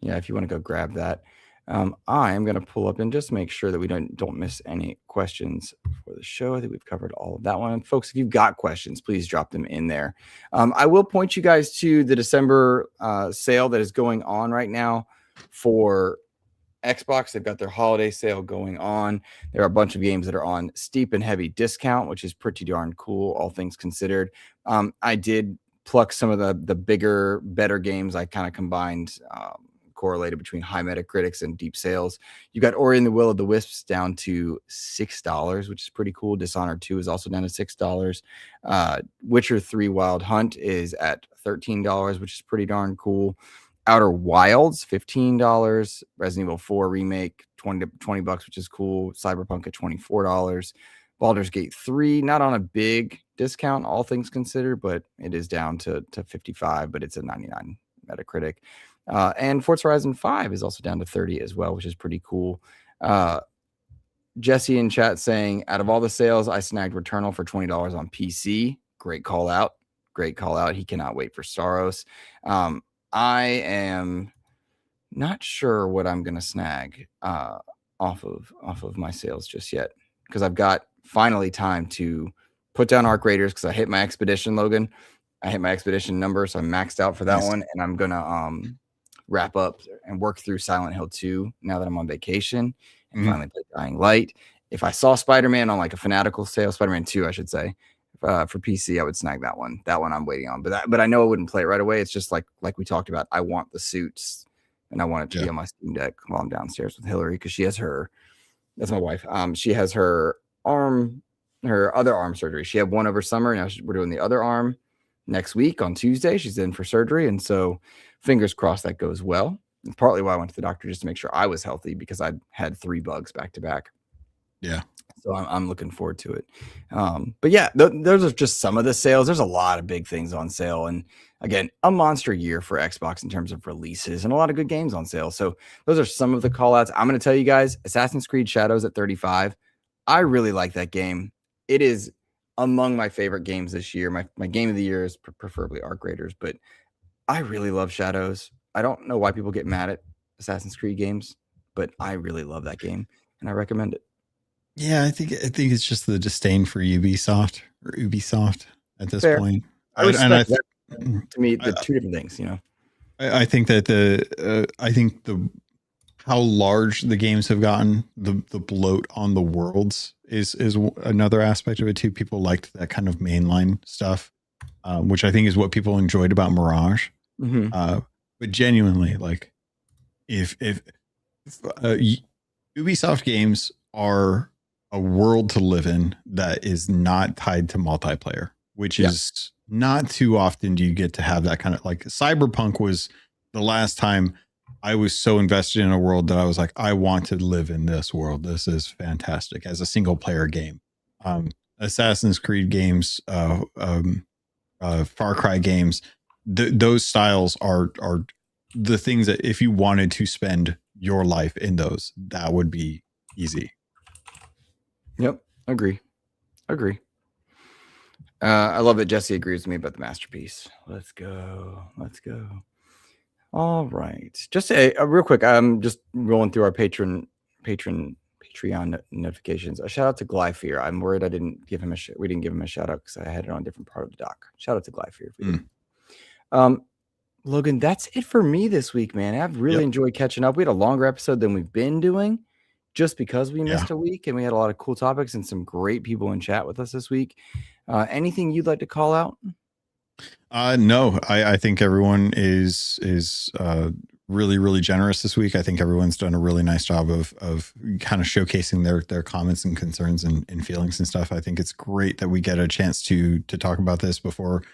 Yeah, if you want to go grab that. I am going to pull up and just make sure that we don't miss any questions for the show. I think we've covered all of that one. And folks, if you've got questions, please drop them in there. I will point you guys to the December sale that is going on right now for Xbox. They've got their holiday sale going on. There are a bunch of games that are on steep and heavy discount, which is pretty darn cool, all things considered. I did pluck some of the bigger, better games. I kind of combined correlated between high Metacritics and deep sales. You got Ori and the Will of the Wisps down to $6, which is pretty cool. Dishonored 2 is also down to $6. Witcher 3 Wild Hunt is at $13, which is pretty darn cool. Outer Wilds, $15. Resident Evil 4 Remake, $20, which is cool. Cyberpunk at $24. Baldur's Gate 3, not on a big discount, all things considered, but it is down to 55, but it's a 99 Metacritic. And Forza Horizon 5 is also down to 30 as well, which is pretty cool. Jesse in chat saying, out of all the sales, I snagged Returnal for $20 on PC. Great call out. Great call out. He cannot wait for Staros. I am not sure what I'm going to snag off of my sales just yet, because I've got finally time to put down Arc Raiders because I hit my expedition, Logan. I hit my expedition number, so I'm maxed out for that one, and I'm going to wrap up and work through Silent Hill 2 now that I'm on vacation and finally play Dying Light. If I saw Spider-Man on like a fanatical sale, Spider-Man 2, I should say, for PC, I would snag that one. That one I'm waiting on, but I know I wouldn't play it right away. It's just like we talked about. I want the suits, and I want it to be on my Steam Deck while I'm downstairs with Hillary, because she has that's my wife. She has her other arm surgery. She had one over summer. Now we're doing the other arm next week on Tuesday. She's in for surgery, and so fingers crossed that goes well. And partly why I went to the doctor, just to make sure I was healthy, because I had 3 bugs back to back. Yeah. So I'm looking forward to it. But yeah, those are just some of the sales. There's a lot of big things on sale. And again, a monster year for Xbox in terms of releases, and a lot of good games on sale. So those are some of the call outs. I'm going to tell you guys, Assassin's Creed Shadows at $35. I really like that game. It is among my favorite games this year. My game of the year is preferably Arc Raiders, but I really love Shadows. I don't know why people get mad at Assassin's Creed games, but I really love that game, and I recommend it. Yeah, I think it's just the disdain for Ubisoft at this Fair. point. I respect that. To me, the two different things, you know. I think that how large the games have gotten, the bloat on the worlds is another aspect of it too. People liked that kind of mainline stuff, which I think is what people enjoyed about Mirage. But genuinely, like, if Ubisoft games are a world to live in that is not tied to multiplayer, which is not too often do you get to have that kind of, like, Cyberpunk was the last time I was so invested in a world that I was like, I want to live in this world. This is fantastic as a single player game. Assassin's Creed games, Far Cry games, those styles are the things that if you wanted to spend your life in those, that would be easy. Yep. Agree. I love that Jesse agrees with me about the masterpiece. Let's go. All right. Just a real quick. I'm just rolling through our Patreon notifications. A shout out to Glyphere. I'm worried we didn't give him a shout out because I had it on a different part of the doc. Shout out to Glyphere. Logan, that's it for me this week, man. I've really enjoyed catching up. We had a longer episode than we've been doing, just because we missed a week, and we had a lot of cool topics and some great people in chat with us this week. Anything you'd like to call out? No, I think everyone is really, really generous this week. I think everyone's done a really nice job of kind of showcasing their comments and concerns and feelings and stuff. I think it's great that we get a chance to talk about this before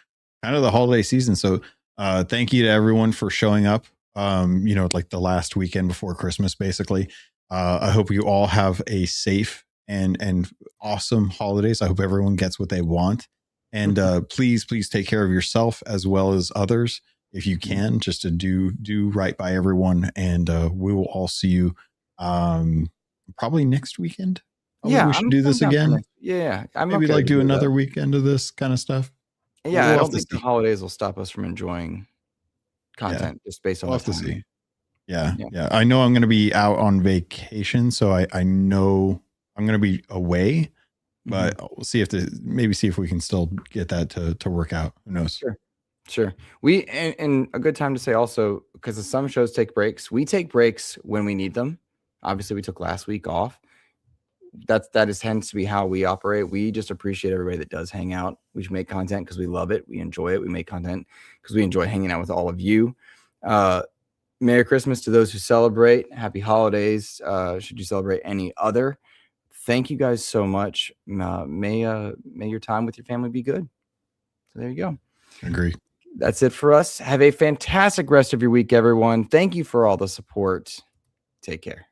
kind of the holiday season. So thank you to everyone for showing up, like the last weekend before Christmas, basically. I hope you all have a safe and awesome holidays. I hope everyone gets what they want. And please take care of yourself as well as others if you can, just to do right by everyone. And we will all see you probably next weekend. Yeah, we should do this again. Yeah, maybe okay do another weekend of this kind of stuff. Yeah, I don't think the holidays will stop us from enjoying content just based on We'll the have to timing. see. Yeah. I know I'm going to be out on vacation, so I know I'm going to be away, but we'll see if we can still get that to work out. Who knows? Sure. We and a good time to say also, because some shows take breaks. We take breaks when we need them. Obviously, we took last week off. That tends to be how we operate. We just appreciate everybody that does hang out. We make content because we love it. We enjoy it. We make content because we enjoy hanging out with all of you. Merry Christmas to those who celebrate. Happy holidays. Should you celebrate any other? Thank you guys so much. May your time with your family be good. So there you go. Agree. That's it for us. Have a fantastic rest of your week, everyone. Thank you for all the support. Take care.